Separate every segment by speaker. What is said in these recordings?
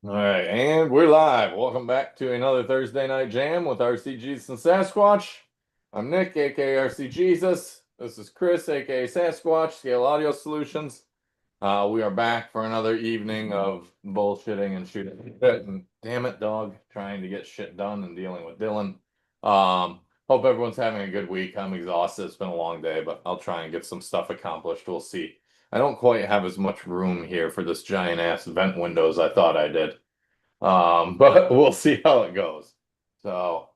Speaker 1: All right, and we're live. Welcome back to another Thursday night jam with RCJesus and Sasquatch. I'm Nick, aka RCJesus. This is Chris, aka Sasquatch, Scale Audio Solutions. We are back for another evening of bullshitting and shooting shit. And damn it, dog, trying to get shit done and dealing with Dylan. Hope everyone's having a good week. I'm exhausted. It's been a long day, but I'll try and get some stuff accomplished. We'll see. I don't quite have as much room here for this giant ass vent window as I thought I did. But we'll see how it goes. So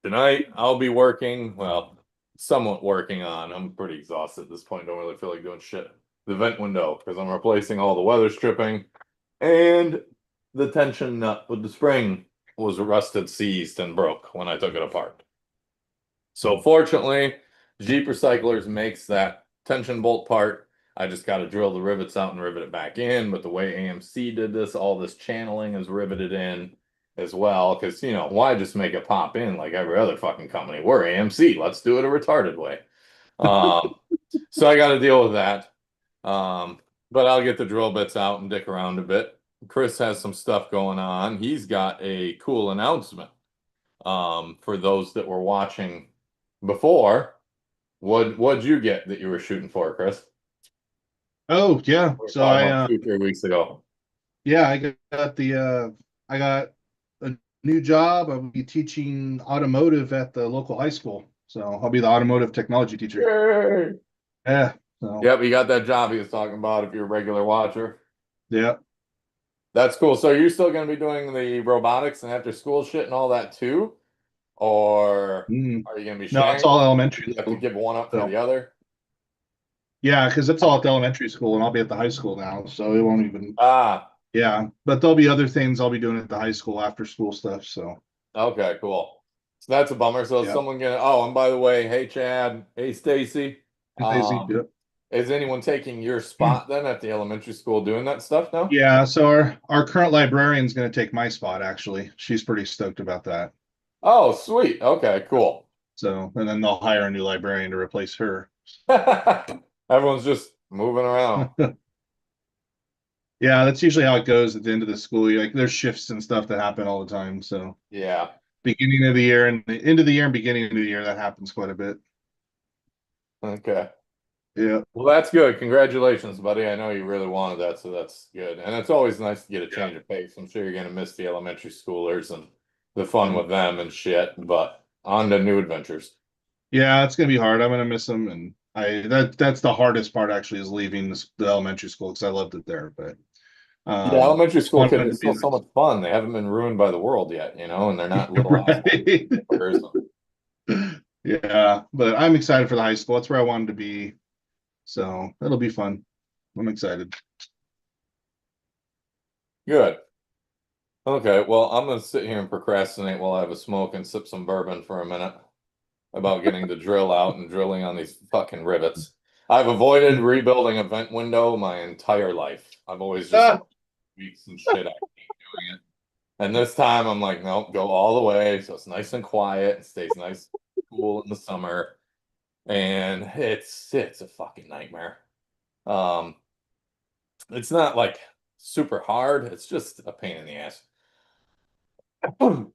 Speaker 1: tonight I'll be working, well, somewhat working on. I'm pretty exhausted at this point. Don't really feel like doing shit. The vent window, because I'm replacing all the weather stripping and the tension nut with the spring was rusted, seized, and broke when I took it apart. So fortunately, Jeep Recyclers makes that tension bolt part. I just got to drill the rivets out and rivet it back in. But the way AMC did this, all this channeling is riveted in as well. Because, why just make it pop in like every other fucking company? We're AMC. Let's do it a retarded way. Um, so I got to deal with that. But I'll get the drill bits out and dick around a bit. Chris has some stuff going on. He's got a cool announcement. For those that were watching before, what'd you get that you were shooting for, Chris?
Speaker 2: Oh yeah.
Speaker 1: We were
Speaker 2: So
Speaker 1: talking about 2, 3 weeks ago.
Speaker 2: I got a new job. I'll be teaching automotive at the local high school. So I'll be the automotive technology teacher.
Speaker 1: Yay!
Speaker 2: Yeah. So
Speaker 1: Yep, you got that job he was talking about if you're a regular watcher.
Speaker 2: yeah.
Speaker 1: That's cool. So you're still going to be doing the robotics and after school shit and all that too? Or
Speaker 2: Mm.
Speaker 1: are you going to be
Speaker 2: No, it's
Speaker 1: sharing
Speaker 2: all
Speaker 1: them?
Speaker 2: elementary
Speaker 1: You have to
Speaker 2: school.
Speaker 1: give one up for
Speaker 2: So
Speaker 1: the other?
Speaker 2: yeah, because it's all at the elementary school and I'll be at the high school now. So it won't even
Speaker 1: Ah,
Speaker 2: yeah. But there'll be other things I'll be doing at the high school after school stuff. So
Speaker 1: okay, cool. So that's a bummer. So is
Speaker 2: yeah.
Speaker 1: someone gonna, oh, and by the way, hey Chad, hey Stacy.
Speaker 2: Daisy,
Speaker 1: Um,
Speaker 2: yep.
Speaker 1: is anyone taking your spot then at the elementary school doing that stuff now?
Speaker 2: Yeah, so our current librarian's going to take my spot actually. She's pretty stoked about that.
Speaker 1: Oh, sweet. Okay, cool.
Speaker 2: So, and then they'll hire a new librarian to replace her.
Speaker 1: Everyone's just moving around.
Speaker 2: Yeah, that's usually how it goes at the end of the school year. Like there's shifts and stuff that happen all the time. So
Speaker 1: Yeah.
Speaker 2: beginning of the year and the end of the year and beginning of the year, that happens quite a bit.
Speaker 1: Okay.
Speaker 2: Yeah.
Speaker 1: Well, that's good. Congratulations, buddy. I know you really wanted that, so that's good. And it's always nice to get a
Speaker 2: Yeah.
Speaker 1: change of pace. I'm sure you're gonna miss the elementary schoolers and the fun
Speaker 2: Mm.
Speaker 1: with them and shit, but on to new adventures.
Speaker 2: Yeah, it's gonna be hard. I'm gonna miss them, and that's the hardest part actually is leaving the elementary school because I loved it there. But
Speaker 1: Yeah, elementary
Speaker 2: it's
Speaker 1: school
Speaker 2: fun
Speaker 1: kids are
Speaker 2: to be
Speaker 1: still so much fun. They haven't been ruined by the world yet, and they're not little assholes.
Speaker 2: right.
Speaker 1: Fuckers.
Speaker 2: Yeah, but I'm excited for the high school. That's where I wanted to be. So it'll be fun. I'm excited.
Speaker 1: Good. Okay, well, I'm gonna sit here and procrastinate while I have a smoke and sip some bourbon for a minute about getting the drill out and drilling on these fucking rivets. I've avoided rebuilding a vent window my entire life. I've always just
Speaker 2: Ah,
Speaker 1: weeks and shit I keep doing it. And this time I'm like, nope, go all the way so it's nice and quiet and stays nice and cool in the summer. And it's a fucking nightmare. Um, it's not like super hard, it's just a pain in the ass. Getting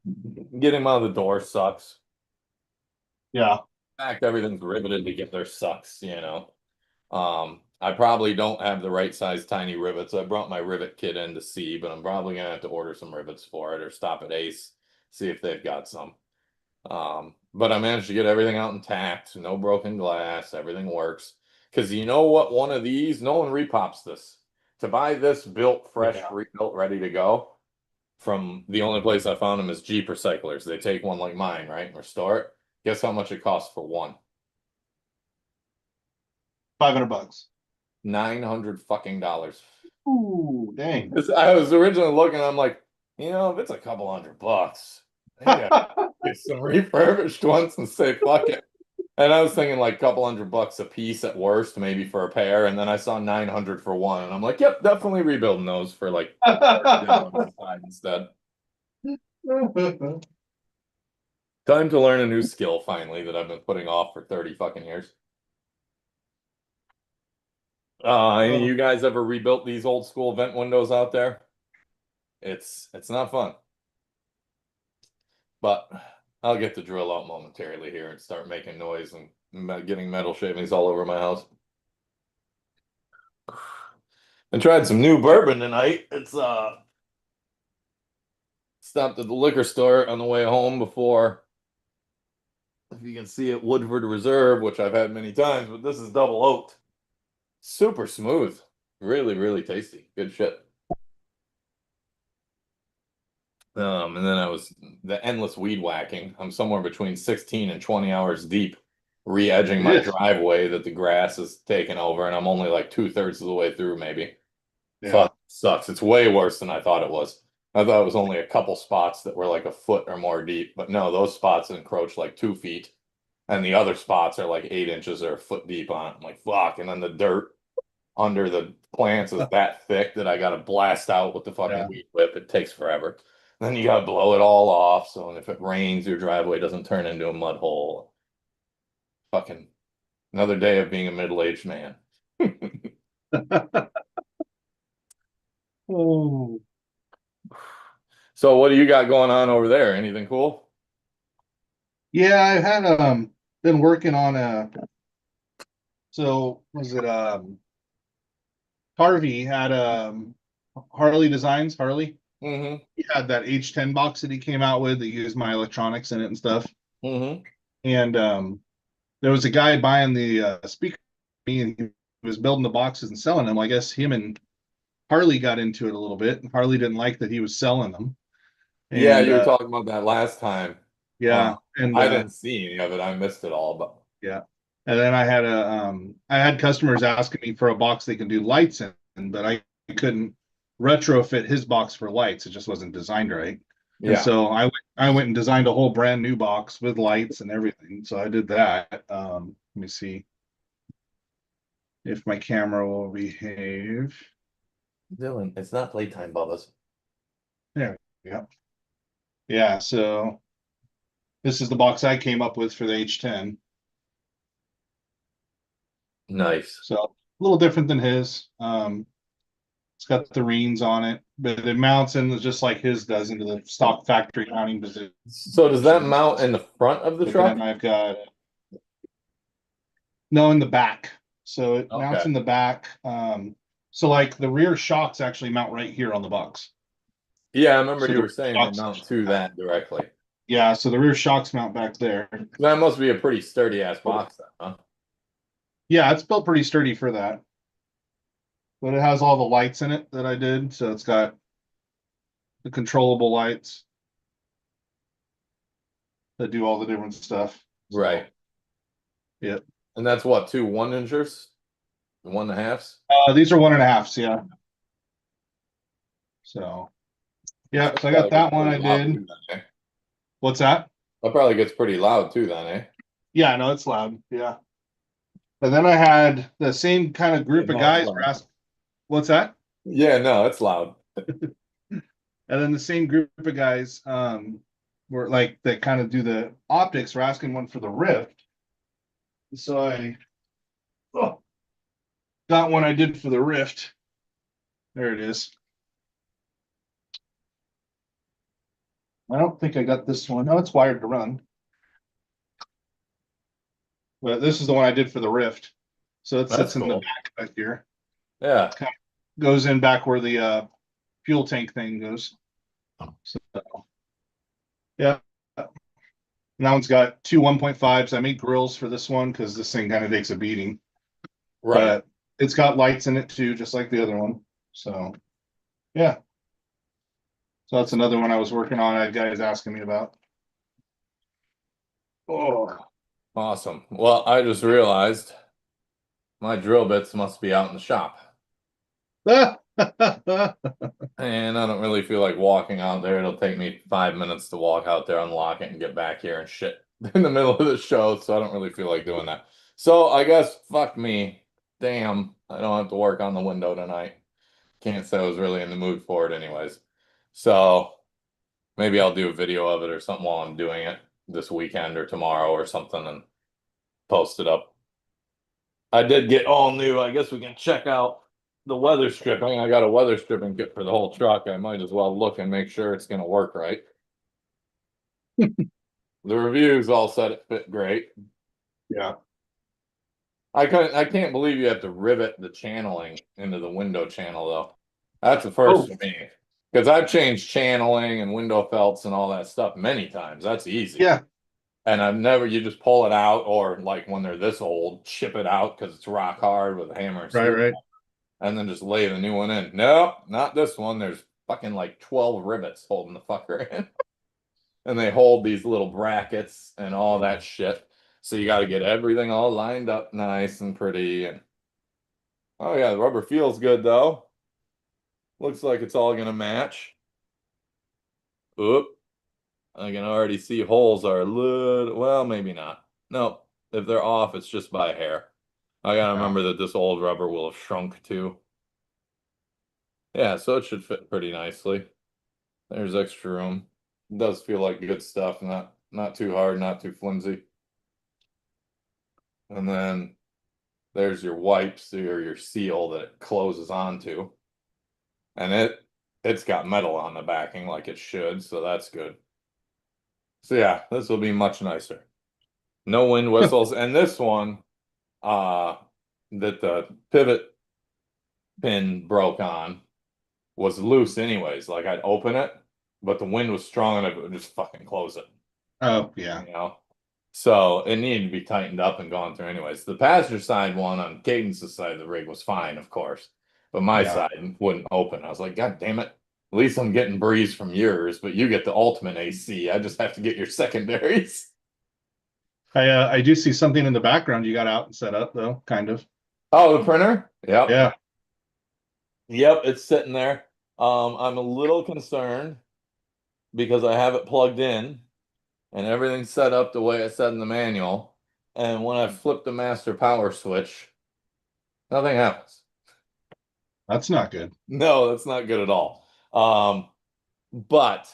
Speaker 1: them out of the door sucks.
Speaker 2: yeah.
Speaker 1: In fact, everything's riveted together sucks. I probably don't have the right size tiny rivets. I brought my rivet kit in to see, but I'm probably gonna have to order some rivets for it or stop at Ace, see if they've got some. But I managed to get everything out intact, no broken glass, everything works. Because you know what? One of these, no one repops this. To buy this built, fresh,
Speaker 2: Yeah.
Speaker 1: rebuilt, ready to go, from the only place I found them is Jeep Recyclers. They take one like mine, right, and restore it. Guess how much it costs for one?
Speaker 2: $500.
Speaker 1: 900 fucking dollars.
Speaker 2: Ooh, dang.
Speaker 1: 'Cause I was originally looking, I'm like, if it's a couple $100, maybe I get some refurbished ones and say fuck it. And I was thinking like a couple $100 a piece at worst, maybe for a pair. And then I saw 900 for one, and I'm like, yep, definitely rebuilding those for like $30 instead. Time to learn a new skill finally that I've been putting off for 30 fucking years. Any of
Speaker 2: Oh,
Speaker 1: you guys ever rebuilt these old school vent windows out there? It's not fun, but I'll get the drill out momentarily here and start making noise and getting metal shavings all over my house. I tried some new bourbon tonight. It's stopped at the liquor store on the way home before. If you can see it, Woodford Reserve, which I've had many times, but this is double oaked. Super smooth. Really, really tasty. Good shit. And then I was the endless weed whacking. I'm somewhere between 16 and 20 hours deep, re-edging
Speaker 2: it
Speaker 1: my
Speaker 2: is.
Speaker 1: driveway that the grass is taking over, and I'm only like 2/3 of the way through, maybe.
Speaker 2: Yeah.
Speaker 1: Fuck, sucks. It's way worse than I thought it was. I thought it was only a couple spots that were like a foot or more deep, but no, those spots encroach like 2 feet, and the other spots are like 8 inches or a foot deep on it. I'm like, fuck. And then the dirt under the plants is that thick that I gotta blast out with the fucking
Speaker 2: Yeah.
Speaker 1: weed whip. It takes forever. Then you gotta blow it all off. So if it rains, your driveway doesn't turn into a mud hole. Fucking another day of being a middle-aged man.
Speaker 2: Oh.
Speaker 1: So what do you got going on over there? Anything cool?
Speaker 2: Yeah, I had been working on a so was it Harvey had Harley Designs, Harley.
Speaker 1: Mm-hmm.
Speaker 2: He had that H10 box that he came out with that used my electronics in it and stuff.
Speaker 1: Mm-hmm.
Speaker 2: And there was a guy buying the speaker and he was building the boxes and selling them. I guess him and Harley got into it a little bit. Harley didn't like that he was selling them.
Speaker 1: Yeah,
Speaker 2: And
Speaker 1: you were talking about that last time.
Speaker 2: yeah, and
Speaker 1: I didn't see any of it. I missed it all, but
Speaker 2: yeah. And then I had customers asking me for a box they can do lights in, but I couldn't retrofit his box for lights. It just wasn't designed right. And
Speaker 1: yeah.
Speaker 2: so I went and designed a whole brand new box with lights and everything. So I did that. Let me see if my camera will behave.
Speaker 1: Dylan, it's not playtime, Bubba's.
Speaker 2: There we go. Yeah, so this is the box I came up with for the H10.
Speaker 1: Nice.
Speaker 2: So a little different than his. It's got the reams on it, but it mounts in just like his does into the stock factory mounting position.
Speaker 1: So does that mount in the front of the
Speaker 2: But then
Speaker 1: truck?
Speaker 2: I've got no in the back. So it mounts
Speaker 1: Okay.
Speaker 2: in the back. So like the rear shocks actually mount right here on the box.
Speaker 1: Yeah, I remember
Speaker 2: So
Speaker 1: you
Speaker 2: the
Speaker 1: were saying they
Speaker 2: shocks,
Speaker 1: mount to that directly.
Speaker 2: yeah, so the rear shocks mount back there.
Speaker 1: That must be a pretty sturdy ass box then, huh?
Speaker 2: Yeah, it's built pretty sturdy for that. But it has all the lights in it that I did. So it's got the controllable lights that do all the different stuff. So
Speaker 1: Right.
Speaker 2: yeah.
Speaker 1: And that's what, two 1 inchers? 1.5s?
Speaker 2: These are 1.5s, yeah. So yeah,
Speaker 1: That
Speaker 2: so I got
Speaker 1: probably gets
Speaker 2: that one
Speaker 1: pretty
Speaker 2: I
Speaker 1: loud
Speaker 2: did.
Speaker 1: too then, eh?
Speaker 2: What's that?
Speaker 1: That probably gets pretty loud too then, eh?
Speaker 2: Yeah, no, it's loud. Yeah. And then I had the same kind of
Speaker 1: Yeah,
Speaker 2: group of
Speaker 1: no, it's
Speaker 2: guys were
Speaker 1: loud.
Speaker 2: asking, what's that?
Speaker 1: Yeah, no, it's loud.
Speaker 2: And then the same group of guys were like that kind of do the optics were asking one for the Rift. So I oh, got one I did for the Rift. There it is. I don't think I got this one. No, it's wired to run. But this is the one I did for the Rift. So it
Speaker 1: That's
Speaker 2: sits in the
Speaker 1: cool.
Speaker 2: back here.
Speaker 1: Yeah.
Speaker 2: Kind of goes in back where the fuel tank thing goes. So yeah. And that one's got two 1.5s. I made grills for this one because this thing kind of takes a beating.
Speaker 1: Right.
Speaker 2: But it's got lights in it too, just like the other one. So yeah. So that's another one I was working on. I had guys asking me about. Oh.
Speaker 1: Awesome. Well, I just realized my drill bits must be out in the shop. And I don't really feel like walking out there. It'll take me 5 minutes to walk out there, unlock it, and get back here and shit in the middle of the show. So I don't really feel like doing that. So I guess fuck me. Damn, I don't have to work on the window tonight. Can't say I was really in the mood for it anyways. So maybe I'll do a video of it or something while I'm doing it this weekend or tomorrow or something and post it up. I did get all new. I guess we can check out the weather stripping. I got a weather stripping kit for the whole truck. I might as well look and make sure it's gonna work right. The reviews all said it fit great.
Speaker 2: Yeah.
Speaker 1: I can't believe you have to rivet the channeling into the window channel though. That's the first
Speaker 2: Oh,
Speaker 1: for me. Because I've changed channeling and window felts and all that stuff many times. That's easy.
Speaker 2: yeah.
Speaker 1: And I've never, you just pull it out, or like when they're this old, chip it out because it's rock hard with a hammer and
Speaker 2: Right, right.
Speaker 1: screwdriver, and then just lay the new one in. No, not this one. There's fucking like 12 rivets holding the fucker in. And they hold these little brackets and all that shit. So you got to get everything all lined up nice and pretty. And oh yeah, the rubber feels good though. Looks like it's all gonna match. Oop, I can already see holes are a little, well, maybe not. No, if they're off, it's just by hair. I gotta
Speaker 2: Yeah.
Speaker 1: remember that this old rubber will have shrunk too. Yeah, so it should fit pretty nicely. There's extra room. It does feel like good stuff, not too hard, not too flimsy. And then there's your wipes or your seal that it closes onto. And it's got metal on the backing like it should, so that's good. So yeah, this will be much nicer. No wind whistles. And this one, uh, that the pivot pin broke on was loose anyways. Like I'd open it, but the wind was strong enough it would just fucking close it.
Speaker 2: Oh, yeah.
Speaker 1: You know? So it needed to be tightened up and gone through anyways. The passenger side one on Cadence's side of the rig was fine, of course. But my
Speaker 2: Yeah.
Speaker 1: side wouldn't open. I was like, God damn it. At least I'm getting breeze from yours, but you get the ultimate AC. I just have to get your secondaries.
Speaker 2: I do see something in the background you got out and set up though, kind of.
Speaker 1: Oh, the printer? Yep.
Speaker 2: Yeah.
Speaker 1: Yep, it's sitting there. I'm a little concerned because I have it plugged in and everything's set up the way it said in the manual. And when I flip the master power switch, nothing happens.
Speaker 2: That's not good.
Speaker 1: No, that's not good at all. But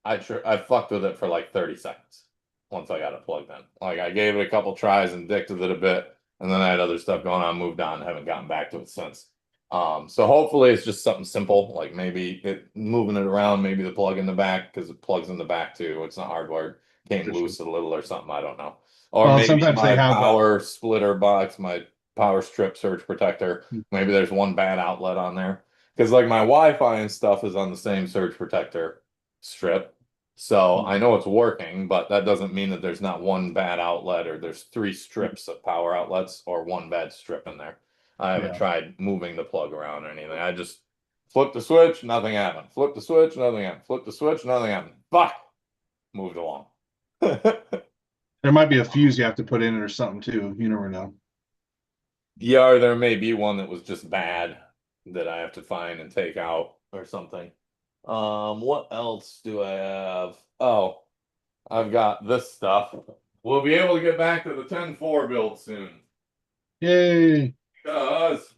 Speaker 1: I fucked with it for like 30 seconds once I got it plugged in. Like I gave it a couple tries and dicked with it a bit, and then I had other stuff going on, moved on, haven't gotten back to it since. So hopefully it's just something simple, like maybe it moving it around, maybe the plug in the back because it plugs in the back too. It's not hardwired, came
Speaker 2: For sure.
Speaker 1: loose a little or something. I don't know. Or
Speaker 2: Well, and
Speaker 1: maybe
Speaker 2: sometimes they
Speaker 1: my
Speaker 2: have
Speaker 1: power splitter box, my power strip surge protector. Maybe there's one bad outlet on there because like my Wi-Fi and stuff is on the same surge protector strip. So I know it's working, but that doesn't mean that there's not one bad outlet or there's three strips of power outlets or one bad strip in there. I haven't
Speaker 2: yeah.
Speaker 1: tried moving the plug around or anything. I just flipped the switch, nothing happened. Flip the switch, nothing happened. Flip the switch, nothing happened. Fuck! Moved along.
Speaker 2: There might be a fuse you have to put in it or something too. You never know.
Speaker 1: Yeah, or there may be one that was just bad that I have to find and take out or something. What else do I have? Oh, I've got this stuff. We'll be able to get back to the 10-4 build soon.
Speaker 2: Yay.
Speaker 1: Because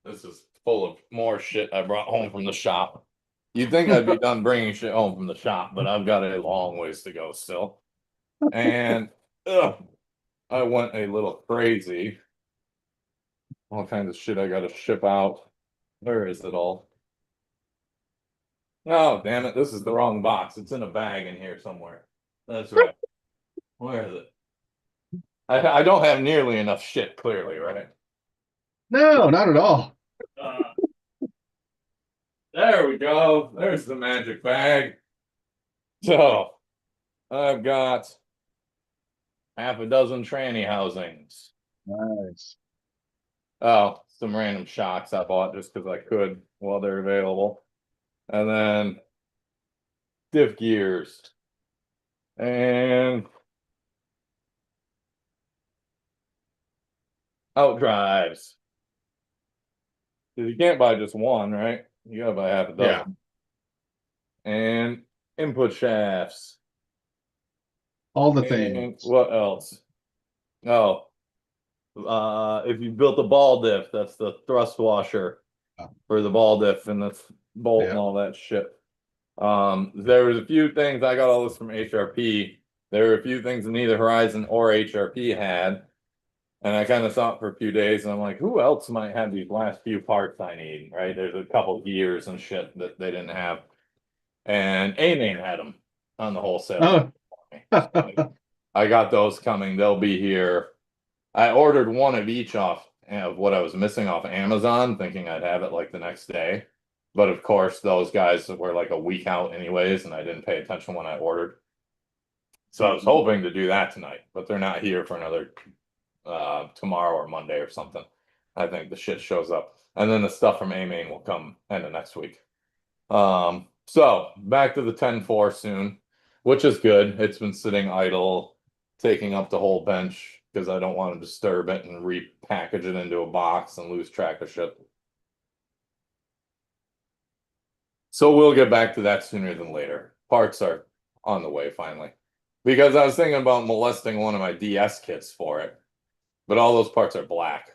Speaker 1: this is full of more shit I brought home from the shop. You'd think I'd be done bringing shit home from the shop, but I've got a long ways to go still. And I went a little crazy. All kinds of shit I got to ship out. Where is it all? Oh, damn it. This is the wrong box. It's in a bag in here somewhere. That's right. Where is it? I don't have nearly enough shit, clearly, right?
Speaker 2: No, not at all.
Speaker 1: Uh, there we go. There's the magic bag. So I've got half a dozen tranny housings.
Speaker 2: Nice.
Speaker 1: Oh, some random shocks I bought just because I could while they're available. And then diff gears. And out drives. Because you can't buy just one, right? You gotta buy half a
Speaker 2: Yeah.
Speaker 1: dozen. And input shafts.
Speaker 2: All the
Speaker 1: And
Speaker 2: things.
Speaker 1: what else? Oh, if you built a ball diff, that's the thrust washer
Speaker 2: Oh,
Speaker 1: for the ball diff and the bolt and
Speaker 2: yeah.
Speaker 1: all that shit. There was a few things I got all this from HRP. There were a few things that neither Horizon or HRP had. And I kind of thought for a few days, and I'm like, who else might have these last few parts I need, right? There's a couple gears and shit that they didn't have. And A-Main had them on the wholesale.
Speaker 2: Oh.
Speaker 1: So I got those coming. They'll be here. I ordered one of each off of what I was missing off Amazon, thinking I'd have it like the next day. But of course, those guys were like a week out anyways, and I didn't pay attention when I ordered. So I was hoping to do that tonight, but they're not here for another tomorrow or Monday or something. I think the shit shows up. And then the stuff from A-Main will come end of next week. So back to the 10-4 soon, which is good. It's been sitting idle, taking up the whole bench because I don't want to disturb it and repackage it into a box and lose track of shit. So we'll get back to that sooner than later. Parts are on the way finally. Because I was thinking about molesting one of my DS kits for it. But all those parts are black.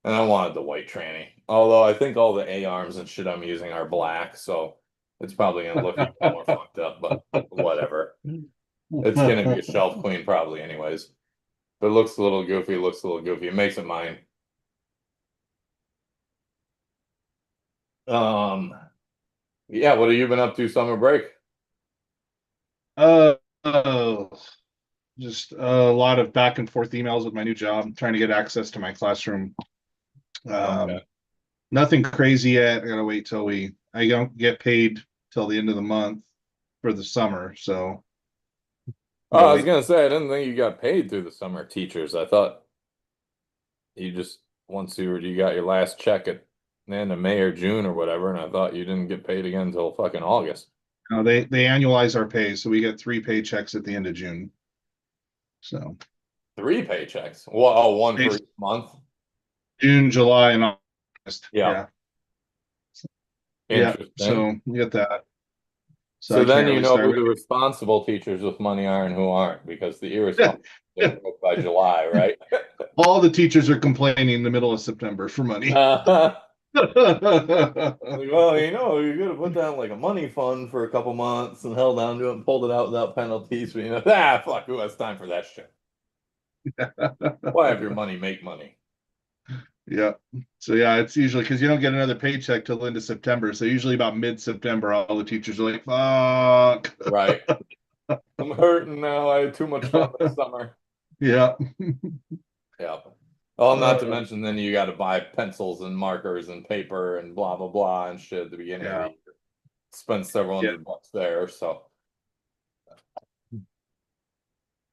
Speaker 1: And I wanted the white tranny. Although I think all the A-arms and shit I'm using are black, so it's probably gonna look even more fucked up, but whatever. It's gonna be a shelf clean probably anyways. But it looks a little goofy, It makes it mine. Yeah, what have you been up to summer break?
Speaker 2: Uh, oh, just a lot of back and forth emails with my new job, trying to get access to my classroom.
Speaker 1: Okay.
Speaker 2: Nothing crazy yet. I gotta wait till I don't get paid till the end of the month for the summer. So
Speaker 1: Oh,
Speaker 2: gotta
Speaker 1: I was
Speaker 2: wait.
Speaker 1: gonna say I didn't think you got paid through the summer teachers. I thought you just once you got your last check at the end of May or June or whatever, and I thought you didn't get paid again until fucking August.
Speaker 2: No, they annualize our pay, so we get 3 paychecks at the end of June. So
Speaker 1: 3 paychecks. Well, oh, one for
Speaker 2: Pays-
Speaker 1: each month.
Speaker 2: June, July, and August.
Speaker 1: Yeah.
Speaker 2: Yeah. Yeah.
Speaker 1: Interesting.
Speaker 2: So we get that. So
Speaker 1: So
Speaker 2: I
Speaker 1: then
Speaker 2: can't
Speaker 1: you
Speaker 2: really
Speaker 1: know
Speaker 2: start.
Speaker 1: who the responsible teachers with money are and who aren't, because the irresponsible get broke by July, right?
Speaker 2: All the teachers are complaining in the middle of September for money.
Speaker 1: Like, well, you could have put down like a money fund for a couple months and held on to it and pulled it out without penalties. But fuck, who has time for that shit? Why have your money make money?
Speaker 2: Yeah. So yeah, it's usually because you don't get another paycheck till the end of September. So usually about mid-September, all the teachers are like, "Fuck."
Speaker 1: Right. I'm hurting now. I had too much fun this summer.
Speaker 2: Yeah.
Speaker 1: Yeah. Oh, not to mention then you got to buy pencils and markers and paper and blah blah blah and shit at the beginning of the
Speaker 2: Yeah.
Speaker 1: year. Spend several
Speaker 2: Yeah.
Speaker 1: $100 there. So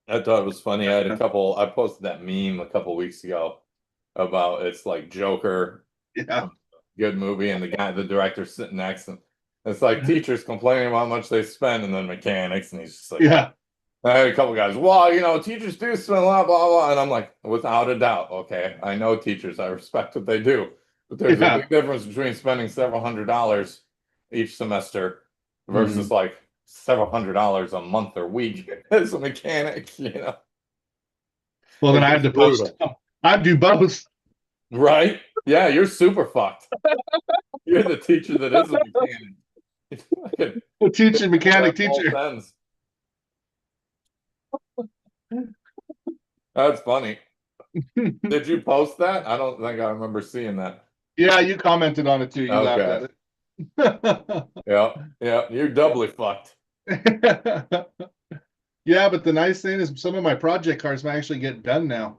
Speaker 1: I thought it was funny. I posted that meme a couple weeks ago about it's like Joker,
Speaker 2: Yeah.
Speaker 1: good movie, and the director sitting next, and it's like teachers complaining about how much they spend, and then mechanics, and he's just like,
Speaker 2: Yeah.
Speaker 1: I had a couple guys, well, teachers do spend a lot, blah, blah, and I'm like, without a doubt, okay, I know teachers, I respect what they do, but there's a
Speaker 2: Yeah.
Speaker 1: big difference between spending several $100s each semester versus
Speaker 2: Mhm.
Speaker 1: like several $100s a month or week as a mechanic.
Speaker 2: Well, then
Speaker 1: It's
Speaker 2: I had
Speaker 1: just
Speaker 2: to post.
Speaker 1: brutal,
Speaker 2: I do both.
Speaker 1: right? Yeah, you're super fucked. You're the teacher that is a mechanic.
Speaker 2: A teacher, mechanic,
Speaker 1: Both
Speaker 2: teacher.
Speaker 1: ends. That's funny. Did you post that? I don't think I remember seeing that.
Speaker 2: Yeah, you commented on it too. You laughed
Speaker 1: Okay.
Speaker 2: at it.
Speaker 1: Yeah. Yeah. You're doubly fucked.
Speaker 2: Yeah, but the nice thing is some of my project cards might actually get done now.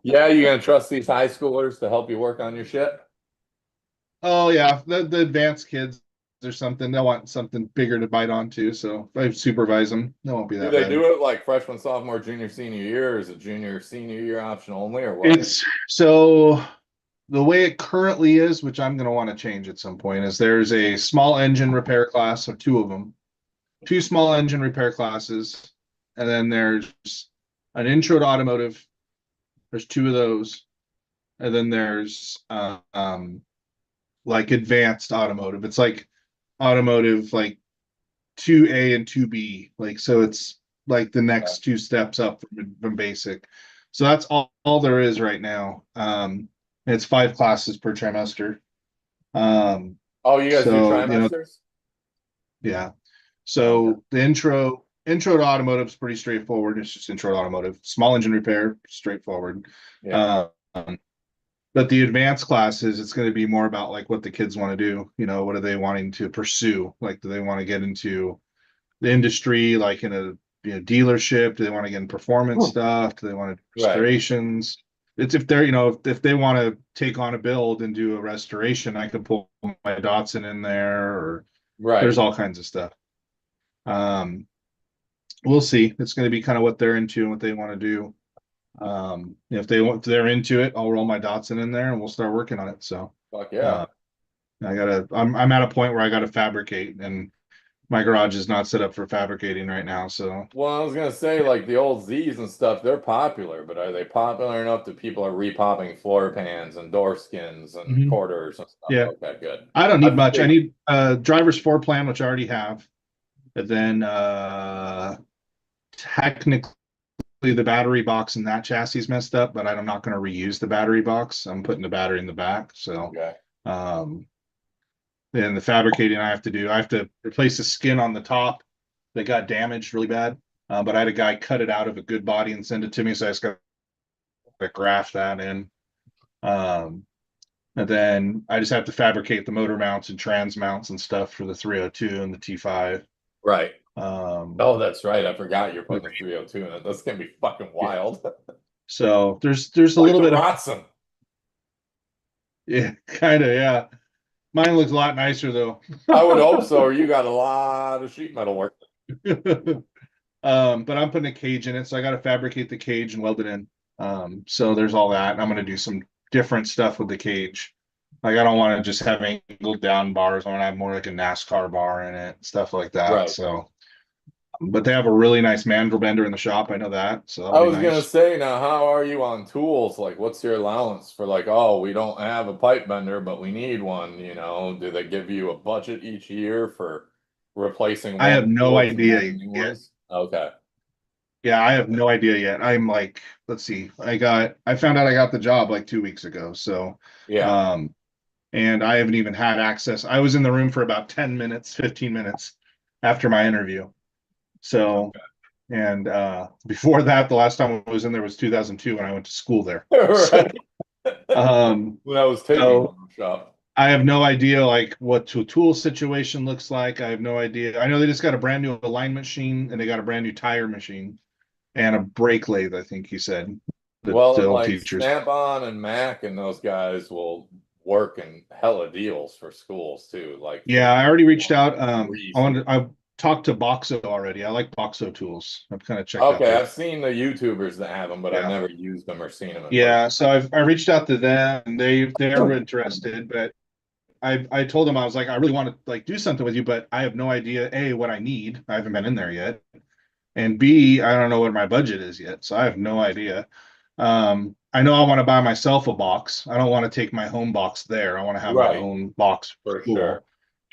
Speaker 1: Yeah, you gonna trust these high schoolers to help you work on your shit?
Speaker 2: Oh yeah, the advanced kids or something, they'll want something bigger to bite onto. So if I supervise them, they won't be
Speaker 1: Do
Speaker 2: that
Speaker 1: they
Speaker 2: bad.
Speaker 1: do it like freshman, sophomore, junior, senior year, or is it junior, senior year option only, or what?
Speaker 2: It's so the way it currently is, which I'm going to want to change at some point, is there's a small engine repair class of two of them, two small engine repair classes, and then there's an intro to automotive. There's two of those, and then there's like advanced automotive. It's like automotive like 2A and 2B. Like so it's like the next two steps up from basic. So that's all there is right now. It's 5 classes per trimester.
Speaker 1: Oh, you guys do
Speaker 2: So
Speaker 1: trimesters?
Speaker 2: yeah.
Speaker 1: Okay.
Speaker 2: So the intro intro to automotive is pretty straightforward. It's just intro to automotive, small engine repair, straightforward.
Speaker 1: Yeah.
Speaker 2: But the advanced classes, it's going to be more about like what the kids want to do. You know, what are they wanting to pursue? Like, do they want to get into the industry, like in a dealership? Do they want to get in performance stuff? Do they want to do
Speaker 1: Right.
Speaker 2: restorations? It's if they're, if they want to take on a build and do a restoration, I could pull my Datsun in there, or
Speaker 1: Right.
Speaker 2: there's all kinds of stuff. We'll see. It's going to be kind of what they're into and what they want to do. If they're into it, I'll roll my Datsun in there and we'll start working on it. So,
Speaker 1: Fuck yeah.
Speaker 2: uh, I'm at a point where I gotta fabricate, and my garage is not set up for fabricating right now. So
Speaker 1: Well, I was gonna say like the old Z's and stuff, they're popular, but are they popular enough that people are repopping floor pans and door skins and
Speaker 2: Mhm.
Speaker 1: quarters and stuff?
Speaker 2: Yeah,
Speaker 1: Okay, good.
Speaker 2: I don't need
Speaker 1: I
Speaker 2: much. I
Speaker 1: figured.
Speaker 2: need driver's floor plan, which I already have. And then technically the battery box in that chassis is messed up, but I'm not going to reuse the battery box. I'm putting the battery in the back. So
Speaker 1: Okay.
Speaker 2: um then the fabricating I have to replace the skin on the top that got damaged really bad. But I had a guy cut it out of a good body and send it to me, so I just got to graft that in. Um, and then I just have to fabricate the motor mounts and trans mounts and stuff for the 302 and the T5.
Speaker 1: Right.
Speaker 2: Um,
Speaker 1: Oh, that's right. I forgot you're putting the 302 in it. That's gonna be fucking
Speaker 2: yeah.
Speaker 1: wild.
Speaker 2: So there's a
Speaker 1: Like
Speaker 2: little
Speaker 1: the
Speaker 2: bit of,
Speaker 1: Watson.
Speaker 2: yeah, kind of, yeah. Mine looks a lot nicer though.
Speaker 1: I would hope so, or you got a lot of sheet metal work.
Speaker 2: But I'm putting a cage in it, so I got to fabricate the cage and weld it in. So there's all that. And I'm going to do some different stuff with the cage. Like, I don't want to just have angled down bars. I want to have more like a NASCAR bar in it, stuff like that.
Speaker 1: Right.
Speaker 2: So, but they have a really nice mandrel bender in the shop. I know that, so that'll
Speaker 1: I
Speaker 2: be
Speaker 1: was gonna
Speaker 2: nice.
Speaker 1: say now, how are you on tools? Like, what's your allowance for like, oh, we don't have a pipe bender, but we need one, do they give you a budget each year for replacing
Speaker 2: I have
Speaker 1: one
Speaker 2: no
Speaker 1: tools and
Speaker 2: idea
Speaker 1: adding new
Speaker 2: yet.
Speaker 1: ones? Okay.
Speaker 2: Yeah, I have no idea yet. I'm like, let's see. I found out I got the job like 2 weeks ago. So,
Speaker 1: Yeah.
Speaker 2: um, and I haven't even had access. I was in the room for about 10 minutes, 15 minutes after my interview. So,
Speaker 1: Okay.
Speaker 2: and before that, the last time I was in there was 2002 when I went to school there. So,
Speaker 1: Right.
Speaker 2: um,
Speaker 1: When I was taking
Speaker 2: so
Speaker 1: one shop.
Speaker 2: I have no idea like what tool situation looks like. I have no idea. I know they just got a brand new alignment machine and they got a brand new tire machine and a brake lathe, I think he said,
Speaker 1: Well,
Speaker 2: the
Speaker 1: and
Speaker 2: old
Speaker 1: like
Speaker 2: teachers.
Speaker 1: Snap-on and Mac and those guys will work in hella deals for schools too. Like for
Speaker 2: Yeah, I already reached out.
Speaker 1: reason.
Speaker 2: I talked to Boxo already. I like Boxo tools. I've kind of checked out
Speaker 1: Okay,
Speaker 2: their,
Speaker 1: I've seen the YouTubers that have them, but I've
Speaker 2: yeah.
Speaker 1: never used them or seen them in person.
Speaker 2: Yeah, so I reached out to them and they're interested, but I told them I was like, I really want to like do something with you, but I have no idea A, what I need. I haven't been in there yet. And B, I don't know what my budget is yet. So I have no idea. I know I want to buy myself a box. I don't want to take my home box there. I want to have my
Speaker 1: Right,
Speaker 2: own box for
Speaker 1: for
Speaker 2: school.
Speaker 1: sure.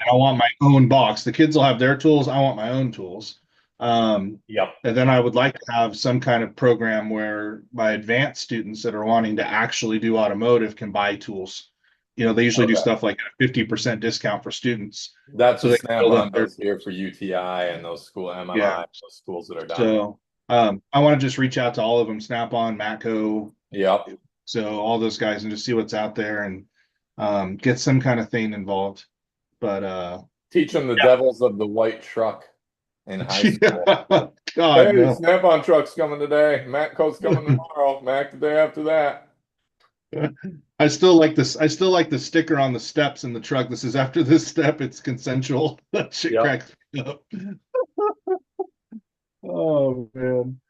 Speaker 2: And I want my own box. The kids will have their tools. I want my own tools. Um,
Speaker 1: Yep.
Speaker 2: and then I would like to have some kind of program where my advanced students that are wanting to actually do automotive can buy tools. They usually do
Speaker 1: Okay.
Speaker 2: stuff like a 50% discount for students.
Speaker 1: That's
Speaker 2: So
Speaker 1: what
Speaker 2: they can build
Speaker 1: Snap-on
Speaker 2: up their,
Speaker 1: does here for UTI and those school
Speaker 2: yeah.
Speaker 1: MMI, those schools that are down there.
Speaker 2: So I want to just reach out to all of them, Snap-on, Matco,
Speaker 1: Yep.
Speaker 2: so all those guys, and just see what's out there and get some kind of thing involved. But
Speaker 1: Teach them the devils of the white truck in high school.
Speaker 2: yeah, God
Speaker 1: Hey,
Speaker 2: no.
Speaker 1: Snap-on truck's coming today. Mac coat's coming tomorrow. Mac the day after that.
Speaker 2: I still like this. I still like the sticker on the steps in the truck. This is after this step, it's consensual. That shit
Speaker 1: Yep.
Speaker 2: cracks me up. Oh man.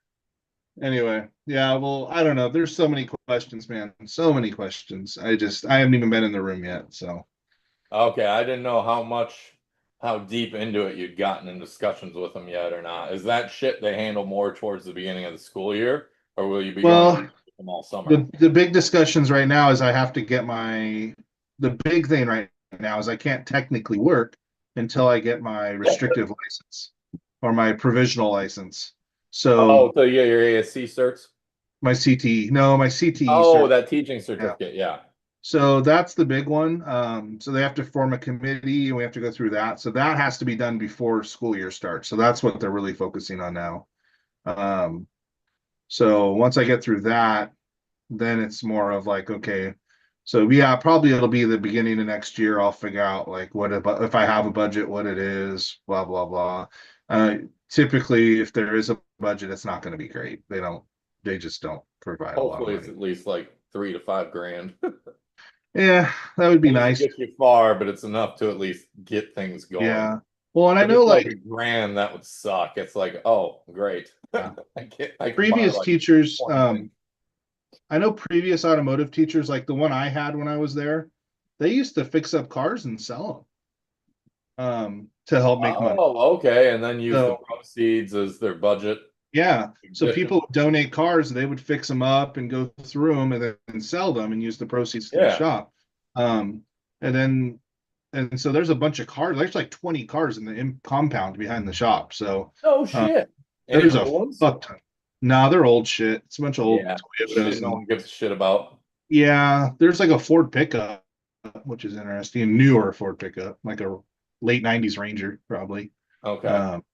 Speaker 2: Anyway, yeah, well, I don't know. There's so many questions, man. So many questions. I haven't even been in the room yet. So
Speaker 1: Okay, I didn't know how deep into it you'd gotten in discussions with them yet or not. Is that shit they handle more towards the beginning of the school year, or will you be going
Speaker 2: well,
Speaker 1: with them all summer?
Speaker 2: the big discussions right now is I have to get the big thing right now is I can't technically work until I get my restrictive license or my provisional license. So
Speaker 1: Oh, so you get your ASC certs?
Speaker 2: my CTE, no, my CTE
Speaker 1: Oh,
Speaker 2: cert.
Speaker 1: that teaching
Speaker 2: Yeah.
Speaker 1: certificate, yeah.
Speaker 2: So that's the big one. So they have to form a committee and we have to go through that. So that has to be done before school year starts. So that's what they're really focusing on now. Um, so once I get through that, then it's more of like, okay, so yeah, probably it'll be the beginning of next year. I'll figure out like what about if I have a budget, what it is, blah blah blah. Uh, Typically, if there is a budget, it's not going to be great. They just don't provide a lot of
Speaker 1: Hopefully, it's
Speaker 2: money.
Speaker 1: at least like 3 to 5 grand.
Speaker 2: Yeah, that would be
Speaker 1: Doesn't
Speaker 2: nice.
Speaker 1: get you far, but it's enough to at least get things going.
Speaker 2: Yeah. Well, and I
Speaker 1: If
Speaker 2: know
Speaker 1: it's like
Speaker 2: like
Speaker 1: $1,000, that would suck. It's like, oh, great.
Speaker 2: yeah,
Speaker 1: I can buy
Speaker 2: previous
Speaker 1: like
Speaker 2: teachers,
Speaker 1: 20 things.
Speaker 2: I know previous automotive teachers, like the one I had when I was there, they used to fix up cars and sell them to help make money.
Speaker 1: Oh, okay. And then use the
Speaker 2: So
Speaker 1: proceeds as their budget
Speaker 2: yeah, so
Speaker 1: addition.
Speaker 2: people would donate cars and they would fix them up and go through them and then sell them and use the proceeds to the
Speaker 1: Yeah.
Speaker 2: shop. Um, and then and so there's a bunch of cars. There's like 20 cars in the compound behind the shop. So
Speaker 1: Oh
Speaker 2: uh,
Speaker 1: shit. Any
Speaker 2: there's
Speaker 1: new
Speaker 2: a
Speaker 1: ones?
Speaker 2: fuck ton. Nah, they're old shit. It's a bunch of old
Speaker 1: Yeah. Shit
Speaker 2: Toyotas
Speaker 1: no
Speaker 2: and
Speaker 1: one gives a shit about.
Speaker 2: yeah, there's like a Ford pickup, which is interesting. Newer Ford pickup, like a late '90s Ranger, probably.
Speaker 1: Okay.
Speaker 2: Um,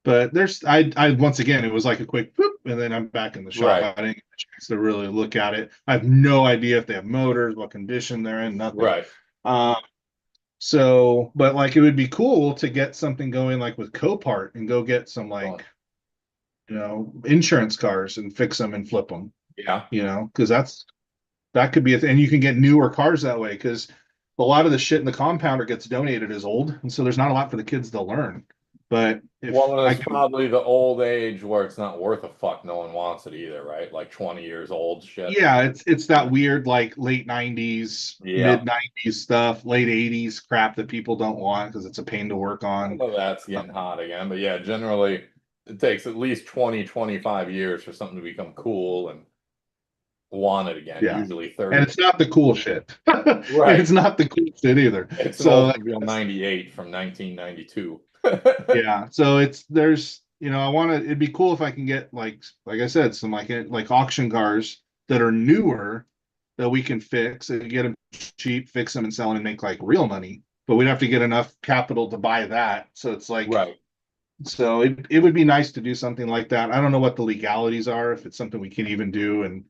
Speaker 2: but I once again, it was like a quick whoop, and then I'm back in the shop.
Speaker 1: Right.
Speaker 2: I didn't get a chance to really look at it. I have no idea if they have motors, what condition they're in, nothing.
Speaker 1: Right.
Speaker 2: Um, so, but like it would be cool to get something going like with Copart and go get some
Speaker 1: Fun.
Speaker 2: like, insurance cars and fix them and flip them,
Speaker 1: Yeah.
Speaker 2: because that could be and you can get newer cars that way because a lot of the shit in the compounder gets donated as old, and so there's not a lot for the kids to learn. But if
Speaker 1: Well, and
Speaker 2: I
Speaker 1: it's
Speaker 2: can,
Speaker 1: probably the old age where it's not worth a fuck. No one wants it either, right? Like 20 years old shit.
Speaker 2: yeah, it's that weird like late '90s,
Speaker 1: Yeah.
Speaker 2: mid '90s stuff, late '80s crap that people don't want because it's a pain to work
Speaker 1: Some
Speaker 2: on.
Speaker 1: of that's getting hot again. But yeah, generally it takes at least 20, 25 years for something to become cool and wanted again.
Speaker 2: Yeah,
Speaker 1: Usually
Speaker 2: and
Speaker 1: 30.
Speaker 2: it's not the cool shit.
Speaker 1: Right.
Speaker 2: It's not the cool shit either.
Speaker 1: It's an
Speaker 2: So
Speaker 1: Oldsmobile 98 from 1992.
Speaker 2: yeah, so I want to. It'd be cool if I can get like I said, some like auction cars that are newer that we can fix and get them cheap, fix them and sell them and make like real money. But we'd have to get enough capital to buy that. So it's like,
Speaker 1: Right.
Speaker 2: so it would be nice to do something like that. I don't know what the legalities are, if it's something we can even do and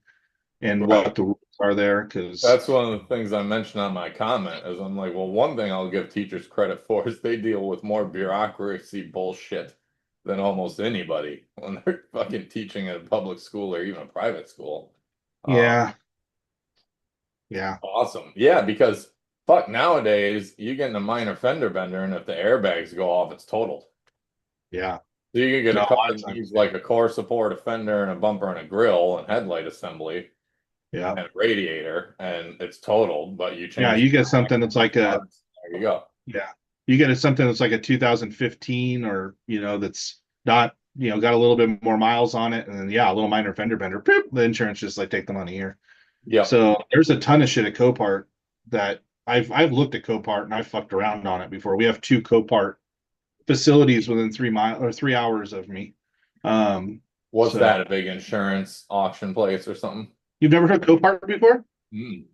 Speaker 1: Right.
Speaker 2: what the rules are there. Because
Speaker 1: That's one of the things I mentioned on my comment is I'm like, well, one thing I'll give teachers credit for is they deal with more bureaucracy bullshit than almost anybody when they're fucking teaching at a public school or even a private school. Um,
Speaker 2: yeah, yeah,
Speaker 1: awesome. Yeah, because fuck nowadays you get in a minor fender bender and if the airbags go off, it's totaled.
Speaker 2: yeah.
Speaker 1: So you can get
Speaker 2: No,
Speaker 1: a
Speaker 2: a
Speaker 1: car
Speaker 2: lot of
Speaker 1: that
Speaker 2: times,
Speaker 1: needs
Speaker 2: yeah,
Speaker 1: like a core support, a fender, and a bumper and a grill and headlight assembly
Speaker 2: yeah,
Speaker 1: and a radiator, and it's totaled, but you
Speaker 2: yeah.
Speaker 1: change
Speaker 2: You get
Speaker 1: the
Speaker 2: something that's like a
Speaker 1: parts. There you go.
Speaker 2: yeah. You get something that's like a 2015 or that's not got a little bit more miles on it, and then yeah, a little minor fender bender. Boop, the insurance just like take the money here.
Speaker 1: Yep.
Speaker 2: So there's a ton of shit at Copart that I've looked at Copart and I fucked around on it before. We have two Copart facilities within 3 mile or 3 hours of me.
Speaker 1: What's
Speaker 2: So
Speaker 1: that? A big insurance auction place or something?
Speaker 2: you've never heard of Copart before?
Speaker 1: Mm.